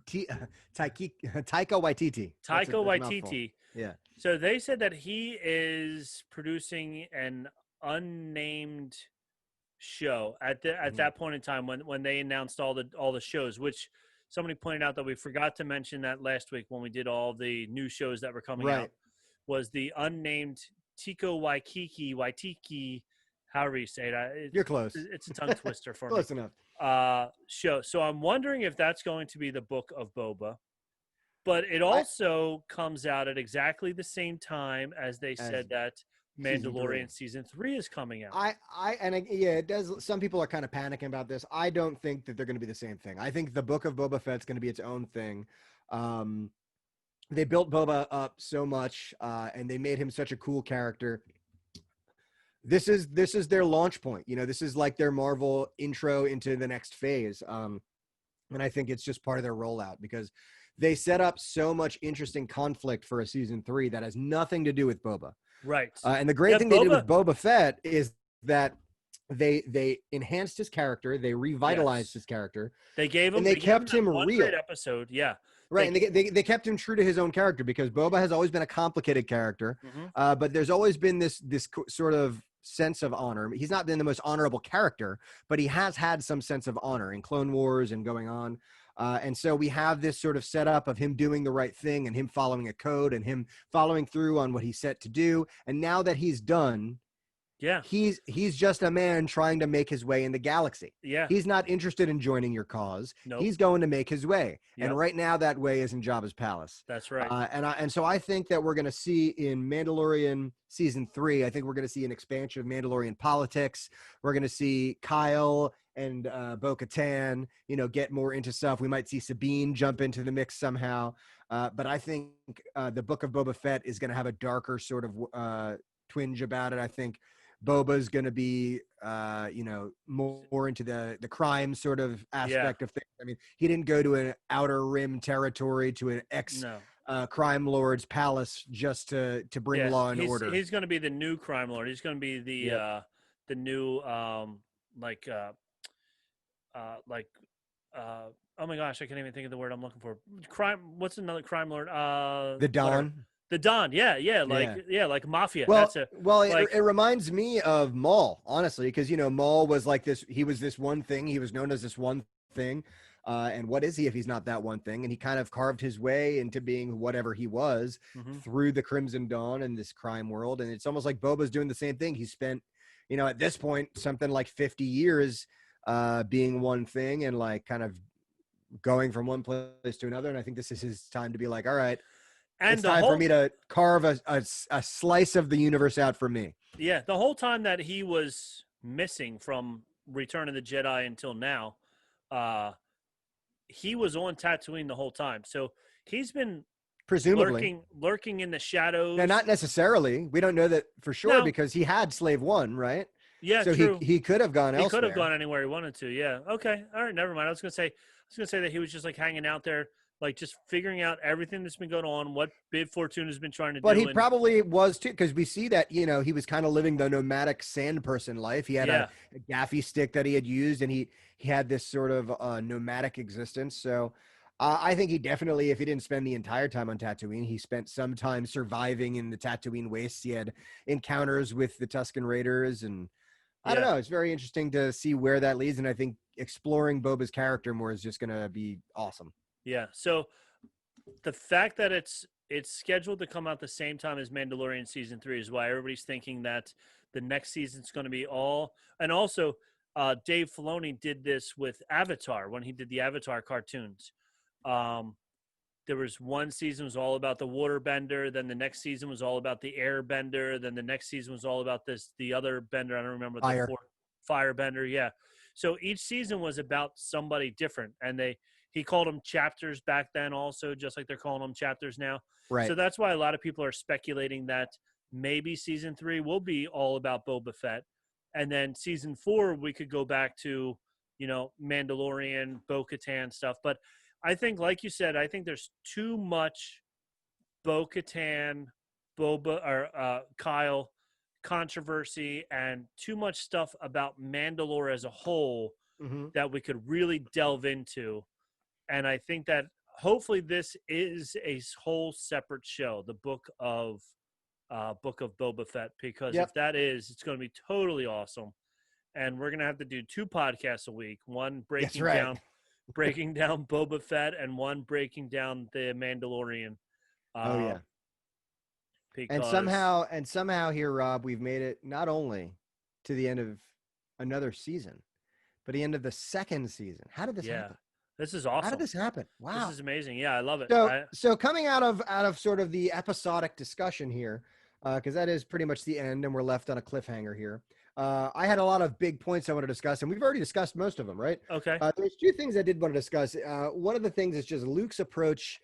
Waititi. That's Taika a mouthful. Waititi. Yeah. So they said that he is producing an unnamed show at that point in time when they announced all the shows, which somebody pointed out that we forgot to mention that last week when we did all the new shows that were coming out, was the unnamed Tico Waititi, however you say it. You're close. It's a tongue twister for Close me. enough. Show. So I'm wondering if that's going to be the Book of Boba. But it also comes out at exactly the same time as they said that Mandalorian season 3 is coming out. It does. Some people are kind of panicking about this. I don't think that they're going to be the same thing. I think the Book of Boba Fett's going to be its own thing. They built Boba up so much, and they made him such a cool character. This is their launch point. This is like their Marvel intro into the next phase. And I think it's just part of their rollout because they set up so much interesting conflict for a season 3 that has nothing to do with Boba. Right. And the great thing they did with Boba Fett is that they enhanced his character, they revitalized his character. They gave him, and they kept him one real. great episode, yeah. Right, and they kept him true to his own character because Boba has always been a complicated character, but there's always been this sort of sense of honor. He's not been the most honorable character, but he has had some sense of honor in Clone Wars and going on. And so we have this sort of setup of him doing the right thing and him following a code and him following through on what he's set to do. And now that he's done, he's just a man trying to make his way in the galaxy. Yeah. He's not interested in joining your cause. Nope. He's going to make his way. Yep. And right now that way is in Jabba's palace. That's right. And so I think that we're going to see in Mandalorian season 3, I think we're going to see an expansion of Mandalorian politics. We're going to see Kyle and Bo-Katan, get more into stuff. We might see Sabine jump into the mix somehow. But I think the Book of Boba Fett is going to have a darker sort of twinge about it. I think Boba's going to be, more into the crime sort of aspect of things. I mean, he didn't go to an outer rim territory to an crime lord's palace just to bring law and order. He's going to be the new crime lord. He's going to be the new oh my gosh, I can't even think of the word I'm looking for. Crime. What's another crime lord? The Don. The Don, like mafia. Well, That's it reminds me of Maul, honestly, because Maul was like this. He was this one thing. He was known as this one thing. And what is he if he's not that one thing? And he kind of carved his way into being whatever he was through the Crimson Dawn and this crime world. And it's almost like Boba's doing the same thing. He spent, at this point, something like 50 years being one thing and like kind of going from one place to another. And I think this is his time to be like, all right. And it's time for me to carve a slice of the universe out for me. Yeah, the whole time that he was missing from Return of the Jedi until now, he was on Tatooine the whole time. So he's been presumably lurking in the shadows. Now, not necessarily. We don't know that for sure because he had Slave One, right? Yeah, so true. He could have gone elsewhere. He could have gone anywhere he wanted to. Yeah. Okay. All right. Never mind. I was gonna say that he was just like hanging out there, like just figuring out everything that's been going on, what Bib Fortuna has been trying to do. But he probably was too, because we see that, he was kind of living the nomadic sand person life. He had a gaffy stick that he had used, and he had this sort of nomadic existence. So I think he definitely, if he didn't spend the entire time on Tatooine, he spent some time surviving in the Tatooine wastes. He had encounters with the Tusken Raiders, and I don't know. It's very interesting to see where that leads, and I think exploring Boba's character more is just going to be awesome. Yeah. So the fact that it's scheduled to come out the same time as Mandalorian season 3 is why everybody's thinking that the next season's going to be all. And also, Dave Filoni did this with Avatar when he did the Avatar cartoons. There was one season was all about the waterbender, then the next season was all about the airbender, then the next season was all about the other bender. I don't remember what the firebender. Yeah. So each season was about somebody different, and he called them chapters back then, also just like they're calling them chapters now. Right. So that's why a lot of people are speculating that maybe season 3 will be all about Boba Fett, and then season 4 we could go back to Mandalorian, Bo-Katan stuff. But I think, like you said, I think there's too much Bo-Katan, Boba or Kyle controversy and too much stuff about Mandalore as a whole Mm-hmm. that we could really delve into. And I think that hopefully this is a whole separate show, the book of Boba Fett, because Yep. if that is, it's going to be totally awesome. And we're going to have to do 2 podcasts a week, one breaking right. down Boba Fett and one breaking down the Mandalorian. Oh yeah. Because And somehow here, Rob, we've made it not only to the end of another season, but the end of the second season. How did this happen? This is awesome. How did this happen? Wow. This is amazing. Yeah, I love it. So coming out of sort of the episodic discussion here, because that is pretty much the end, and we're left on a cliffhanger here. I had a lot of big points I want to discuss, and we've already discussed most of them, right? Okay. There's 2 things I did want to discuss. One of the things is just Luke's approach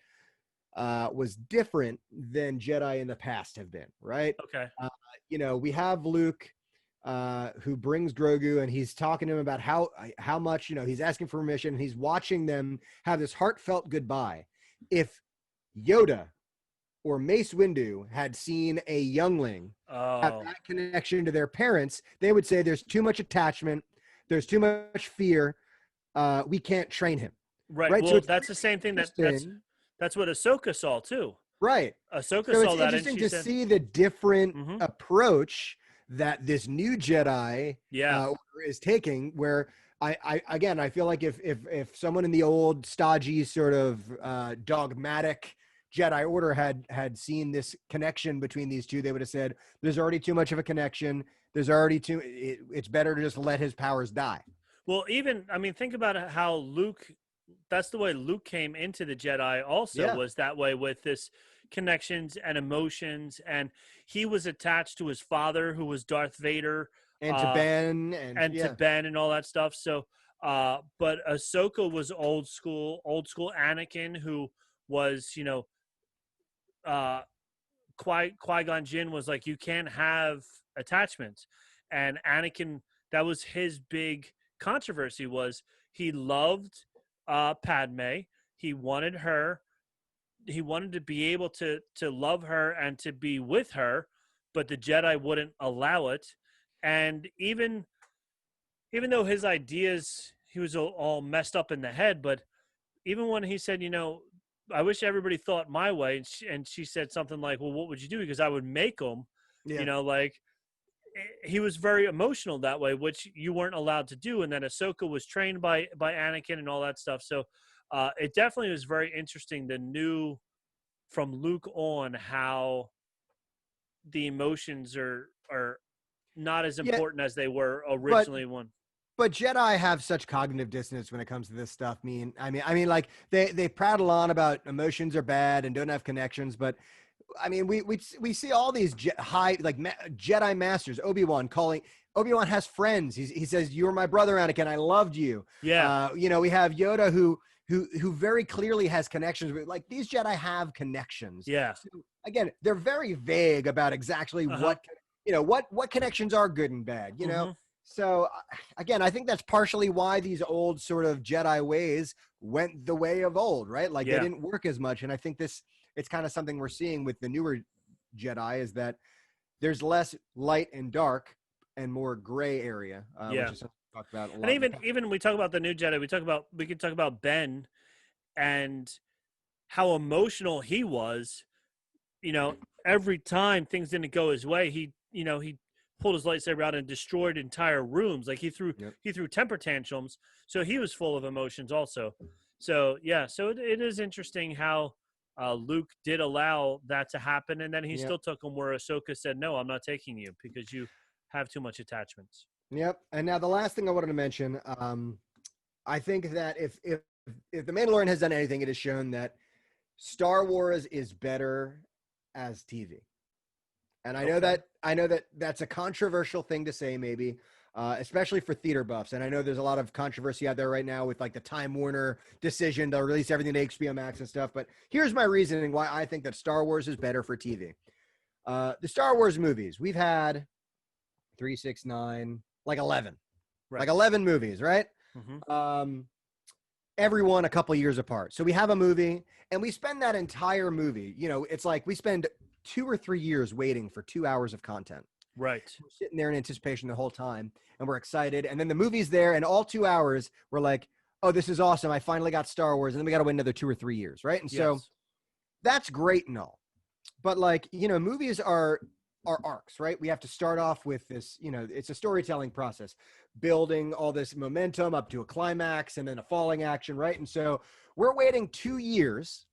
was different than Jedi in the past have been, right? Okay. We have Luke who brings Grogu, and he's talking to him about how much, he's asking for permission, and he's watching them have this heartfelt goodbye. If Yoda or Mace Windu had seen a youngling have that connection to their parents, they would say there's too much attachment, there's too much fear, we can't train him. Right. Right? Well, So that's the same thing that's what Ahsoka saw too. Right. Ahsoka So saw it's that, interesting and to she said, see the different Mhm. approach that this new Jedi is taking, where I feel like if someone in the old stodgy sort of dogmatic Jedi Order had seen this connection between these two, they would have said there's already too much of a connection. There's already it's better to just let his powers die. Well, think about how Luke, that's the way Luke came into the Jedi also, was that way, with this connections and emotions, and he was attached to his father, who was Darth Vader, And to Ben to Ben and all that stuff. So but Ahsoka was old school Anakin, who was, Qui-Gon Jinn was like, you can't have attachments. And Anakin, that was his big controversy, was he loved Padme. He wanted her. He wanted to be able to love her and to be with her, but the Jedi wouldn't allow it. And even though his ideas, he was all messed up in the head, but even when he said, I wish everybody thought my way, and she said something like, well, what would you do? Because I would make them, he was very emotional that way, which you weren't allowed to do. And then Ahsoka was trained by Anakin and all that stuff. So it definitely was very interesting, the new from Luke on, how the emotions are not as important as they were originally. But Jedi have such cognitive dissonance when it comes to this stuff. I mean, like they prattle on about emotions are bad and don't have connections, but we see all these Jedi masters. Obi-Wan has friends. He says, "You're my brother, Anakin. I loved you." Yeah. We have Yoda who very clearly has connections with, like, these Jedi have connections. Yeah. So, again, they're very vague about exactly what connections are good and bad. So again, I think that's partially why these old sort of Jedi ways went the way of old, right? Like they didn't work as much. And I think it's kind of something we're seeing with the newer Jedi, is that there's less light and dark and more gray area. Which is something we talked about a lot. And even we talk about the new Jedi, we can talk about Ben and how emotional he was. Every time things didn't go his way, he pulled his lightsaber out and destroyed entire rooms. Like he threw temper tantrums. So he was full of emotions also. So it is interesting how Luke did allow that to happen, and then he still took him where Ahsoka said, "No, I'm not taking you because you have too much attachments." Yep. And now the last thing I wanted to mention, I think that if The Mandalorian has done anything, it has shown that Star Wars is better as TV. And I know that that's a controversial thing to say, maybe. especially for theater buffs. And I know there's a lot of controversy out there right now with like the Time Warner decision to release everything to HBO Max and stuff. But here's my reasoning why I think that Star Wars is better for TV. The Star Wars movies, we've had 3, 6, 9, like 11, Right. like 11 movies, right? Every one a couple years apart. So we have a movie and we spend that entire movie, you know, it's like we spend 2 or 3 years waiting for 2 hours of content. Right. We're sitting there in anticipation the whole time and we're excited. And then the movie's there and all 2 hours we're like, oh, this is awesome. I finally got Star Wars. And then we got to wait another 2 or 3 years. Right. And so that's great and all. But like, you know, movies are arcs, right? We have to start off with this, you know, it's a storytelling process, building all this momentum up to a climax and then a falling action, right? And so we're waiting 2 years,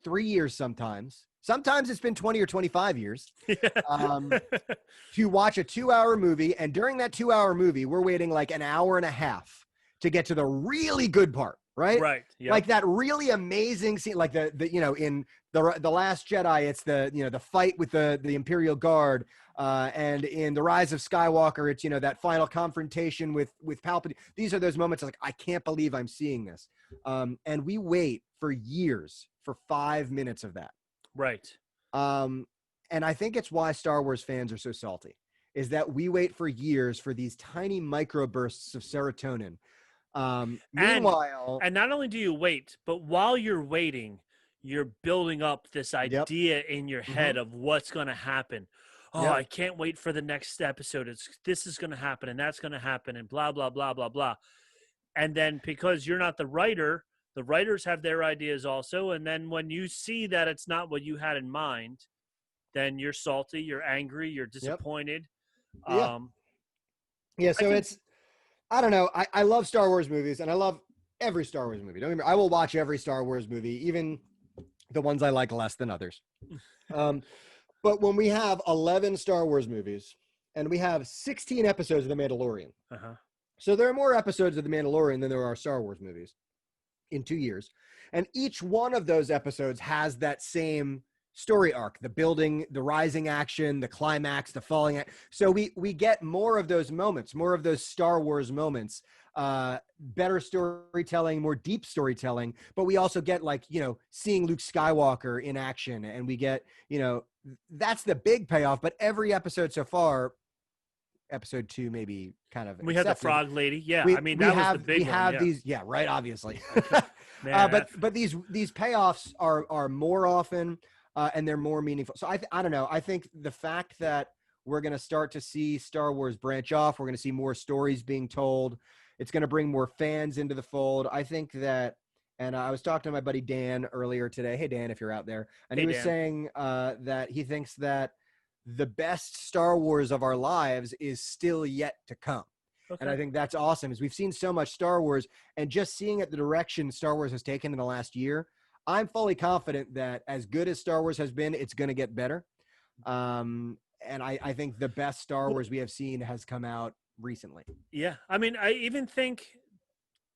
3 years sometimes. Sometimes it's been 20 or 25 years to watch a 2-hour movie. And during that 2-hour movie, we're waiting like an hour and a half to get to the really good part, right? Right. Yep. Like that really amazing scene, like the you know, in the Last Jedi, it's the, you know, the fight with the Imperial Guard, and in The Rise of Skywalker, it's, you know, that final confrontation with Palpatine. These are those moments like, I can't believe I'm seeing this. And we wait for years for 5 minutes of that. Right. And I think it's why Star Wars fans are so salty, is that we wait for years for these tiny microbursts of serotonin. Meanwhile, and not only do you wait, but while you're waiting, you're building up this idea in your head of what's going to happen. Oh, I can't wait for the next episode. This is going to happen and that's going to happen and blah, blah, blah, blah, blah. And then because you're not the writer, the writers have their ideas also. And then when you see that it's not what you had in mind, then you're salty, you're angry, you're disappointed. So I don't know. I love Star Wars movies and I love every Star Wars movie. Don't get me wrong, I will watch every Star Wars movie, even the ones I like less than others. But when we have 11 Star Wars movies and we have 16 episodes of The Mandalorian, so there are more episodes of The Mandalorian than there are Star Wars movies in 2 years. And each one of those episodes has that same story arc, the building, the rising action, the climax, the falling. So we get more of those moments, more of those Star Wars moments, better storytelling, more deep storytelling, but we also get like, you know, seeing Luke Skywalker in action, and we get, you know, that's the big payoff. But every episode so far, episode 2 maybe kind of we had the frog lady. Yeah. I mean, that was the big one. We have these. Yeah. Right. Obviously. But these payoffs are more often, and they're more meaningful. So I don't know. I think the fact that we're going to start to see Star Wars branch off, we're going to see more stories being told. It's going to bring more fans into the fold. I think that, and I was talking to my buddy Dan earlier today. Hey, Dan, if you're out there. And he was saying that he thinks that the best Star Wars of our lives is still yet to come. Okay. And I think that's awesome, is we've seen so much Star Wars, and just seeing it, the direction Star Wars has taken in the last year, I'm fully confident that as good as Star Wars has been, it's going to get better. And I think the best Star Wars we have seen has come out recently. Yeah. I mean, I even think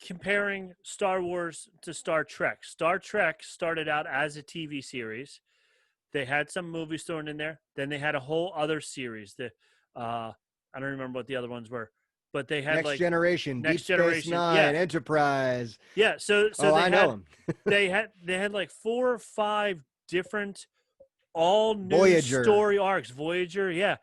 comparing Star Wars to Star Trek started out as a TV series. They had some movies thrown in there. Then they had a whole other series. I don't remember what the other ones were, but they had Next Generation, Deep Space Nine, Enterprise. Yeah. So I know them. they had like 4 or 5 different all new story arcs. Voyager. Yeah.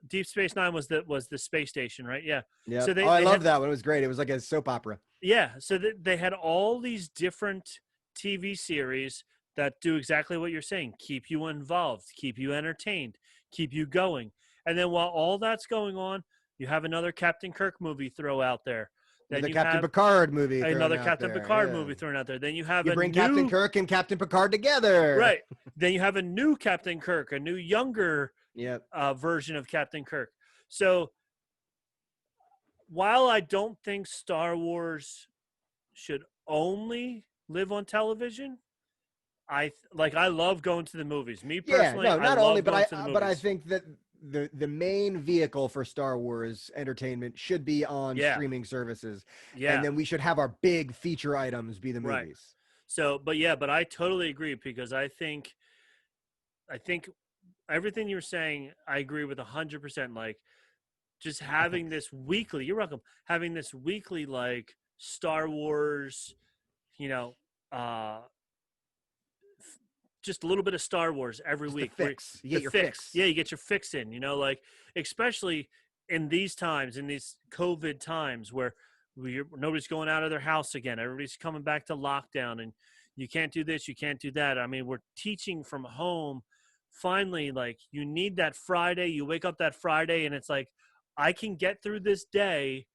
Deep Space Nine was the space station, right? Yeah. Yeah. So I loved that one. It was great. It was like a soap opera. Yeah. So they had all these different TV series that do exactly what you're saying. Keep you involved, keep you entertained, keep you going. And then while all that's going on, you have another Captain Kirk movie throw out there. Then the Captain Picard movie. Another Captain Picard movie thrown out there. Then you have Captain Kirk and Captain Picard together. Right. Then you have a new Captain Kirk, a new younger version of Captain Kirk. So while I don't think Star Wars should only live on television, I love going to the movies. Me personally, but I think that the main vehicle for Star Wars entertainment should be on streaming services. Yeah. And then we should have our big feature items be the movies. Right. So, but I totally agree, because I think everything you're saying, I agree with 100%. Like, just having this weekly. You're welcome. Having this weekly like Star Wars, you know, just a little bit of Star Wars every Just week. the fix. You get your fix. Yeah, you get your fix in. Like especially in these times, in these COVID times where nobody's going out of their house again. Everybody's coming back to lockdown, and you can't do this, you can't do that. I mean, we're teaching from home. Finally, like you need that Friday. You wake up that Friday, and it's like I can get through this day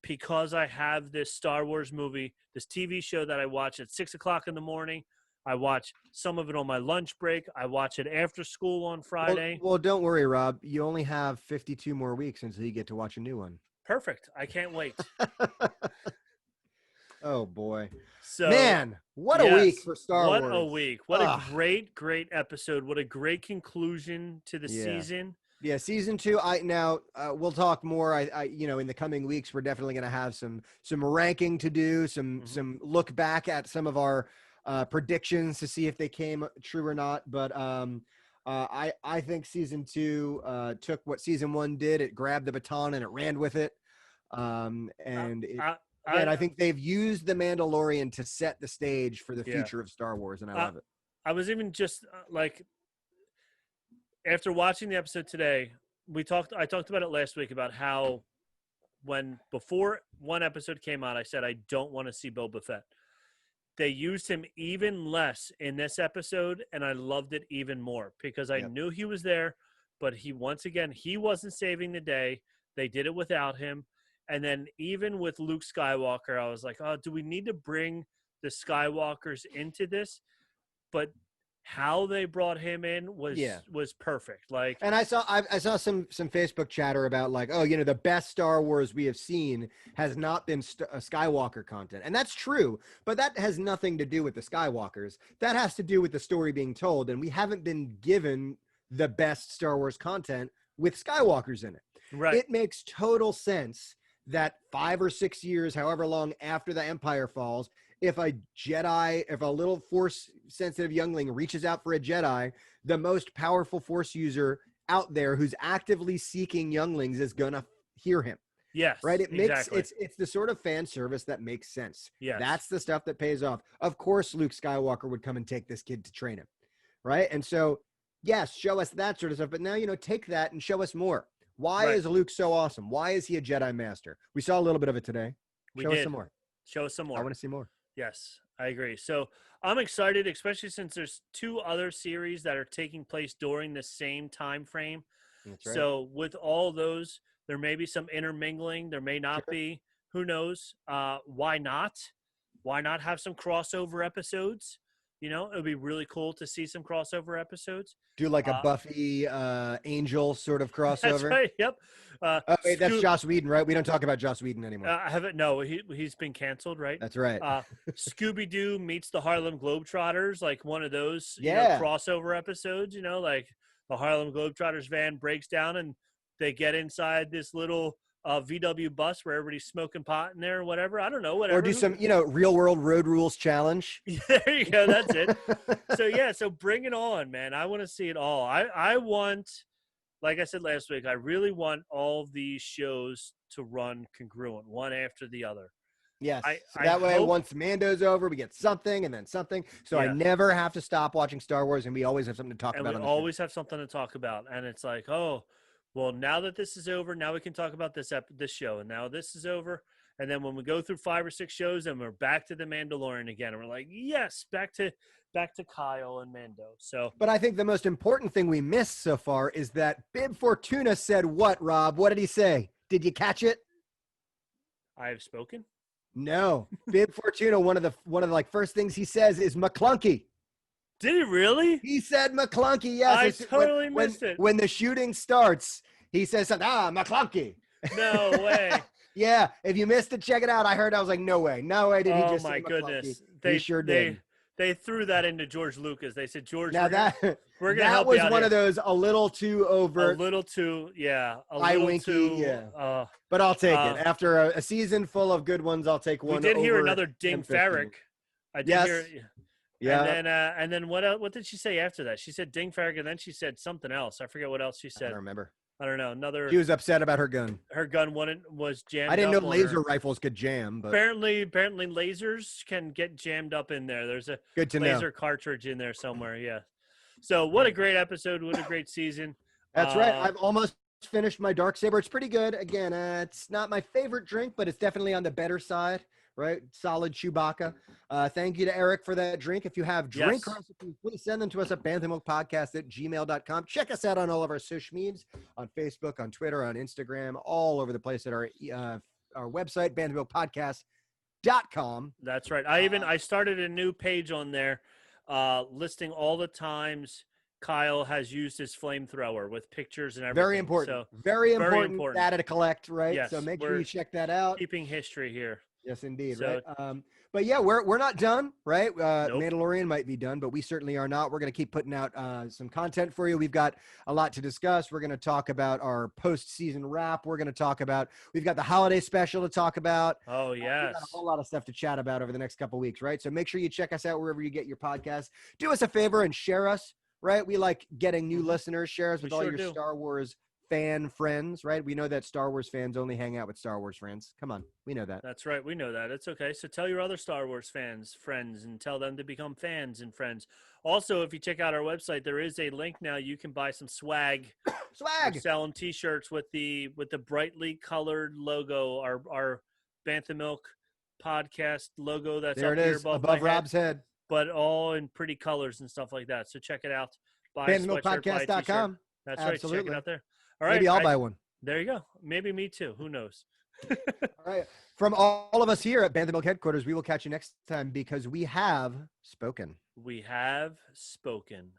because I have this Star Wars movie, this TV show that I watch at 6 o'clock in the morning. I watch some of it on my lunch break. I watch it after school on Friday. Well, don't worry, Rob. You only have 52 more weeks until you get to watch a new one. Perfect. I can't wait. Oh, boy. So, man, what a week for Star Wars. What a week. What a great episode. What a great conclusion to the season. Yeah, season 2. We'll talk more. In the coming weeks, we're definitely going to have some ranking to do, some look back at some of our predictions to see if they came true or not. But I think season 2 took what season 1 did. It grabbed the baton and it ran with it. I think they've used the Mandalorian to set the stage for the future of Star Wars, and I love it. I was even just after watching the episode today, I talked about it last week about how before one episode came out, I said I don't want to see Boba Fett. They used him even less in this episode, and I loved it even more because I knew he was there, but he wasn't saving the day. They did it without him. And then even with Luke Skywalker, I was like, oh, do we need to bring the Skywalkers into this? But how they brought him in was perfect. And I saw some Facebook chatter about the best Star Wars we have seen has not been Skywalker content. And that's true, but that has nothing to do with the Skywalkers. That has to do with the story being told. And we haven't been given the best Star Wars content with Skywalkers in it. Right. It makes total sense that 5 or 6 years, however long after the Empire falls, if a little Force sensitive youngling reaches out for a Jedi, the most powerful Force user out there who's actively seeking younglings is going to hear him. Yes. Right. Exactly. It's the sort of fan service that makes sense. Yes. That's the stuff that pays off. Of course, Luke Skywalker would come and take this kid to train him. Right. And so, yes, show us that sort of stuff. But now, take that and show us more. Why is Luke so awesome? Why is he a Jedi Master? We saw a little bit of it today. Show us some more. Show us some more. I want to see more. Yes, I agree. So I'm excited, especially since there's 2 other series that are taking place during the same time frame. That's right. So with all those, there may be some intermingling. There may not be. Who knows? Why not? Why not have some crossover episodes? It would be really cool to see some crossover episodes. Do a Buffy Angel sort of crossover. That's right. Yep. Wait, that's Joss Whedon, right? We don't talk about Joss Whedon anymore. I haven't. No, he's been canceled, right? That's right. Scooby-Doo meets the Harlem Globetrotters, like one of those crossover episodes. The Harlem Globetrotters van breaks down and they get inside this little VW bus where everybody's smoking pot in there or whatever. I don't know, whatever. Or do some, real world road rules challenge. There you go. That's it. So bring it on, man. I want to see it all. I want, like I said last week, I really want all these shows to run congruent, one after the other. Yes. That way, once Mando's over, we get something and then something. So I never have to stop watching Star Wars, and we always have something to talk about. We always have something to talk about. And it's like, oh, well, now that this is over, now we can talk about this show. And now this is over. And then when we go through 5 or 6 shows, and we're back to the Mandalorian again. And we're like, yes, back to Kyle and Mando. So, but I think the most important thing we missed so far is that Bib Fortuna said what, Rob? What did he say? Did you catch it? I have spoken. No. Bib Fortuna, one of the first things he says is McClunky. Did he really? He said McClunky, yes. I totally missed it. When the shooting starts, he says something, McClunky. No way. Yeah, if you missed it, check it out. I was like, no way did he just say McClunky. Oh, my goodness. He sure did. They threw that into George Lucas. They said, George, now we're gonna help you out. That was one of those a little too overt. A little too, yeah. But I'll take it. After a season full of good ones, I'll take one. We did hear another Ding Farrick. I did hear. Yeah. And then what else, what did she say after that? She said Ding Farrick, and then she said something else. I forget what else she said. I don't remember. I don't know. She was upset about her gun. Her gun was jammed. I didn't know up on laser her. rifles could jam, but Apparently lasers can get jammed up in there. There's a good to laser know. cartridge in there somewhere. Yeah. So what a great episode! What a great season. That's right. I've almost finished my dark saber. It's pretty good. Again, it's not my favorite drink, but it's definitely on the better side. Right, solid Chewbacca. Thank you to Eric for that drink. If you have drink recipes, please send them to us at banthamilkpodcast@gmail.com. Check us out on all of our social medias, on Facebook, on Twitter, on Instagram, all over the place at our website, banthamilkpodcast.com. That's right. I started a new page on there, listing all the times Kyle has used his flamethrower with pictures and everything. Very important. So, very important data to collect, right? Yes, so make sure you check that out. Keeping history here. Yes, indeed. So, right. But yeah, we're not done, right? Nope. Mandalorian might be done, but we certainly are not. We're going to keep putting out some content for you. We've got a lot to discuss. We're going to talk about our post-season wrap. We've got the holiday special to talk about. Oh, yes. We've got a whole lot of stuff to chat about over the next couple of weeks, right? So make sure you check us out wherever you get your podcast. Do us a favor and share us, right? We like getting new listeners. Share us with all your Star Wars fan friends, right? We know that Star Wars fans only hang out with Star Wars friends. Come on, we know that. That's right, we know that. It's okay. So tell your other Star Wars friends, and tell them to become fans and friends. Also, if you check out our website, there is a link now. You can buy some swag. We're selling T-shirts with the brightly colored logo, our Bantha Milk podcast logo. That's there. Up it here is above Rob's head, but all in pretty colors and stuff like that. So check it out. Buy BanthaMilkPodcast.com. That's Absolutely. right. Check it out there. All right. Maybe I'll buy one. There you go. Maybe me too. Who knows? All right. From all of us here at Bantha Milk headquarters, we will catch you next time because we have spoken. We have spoken.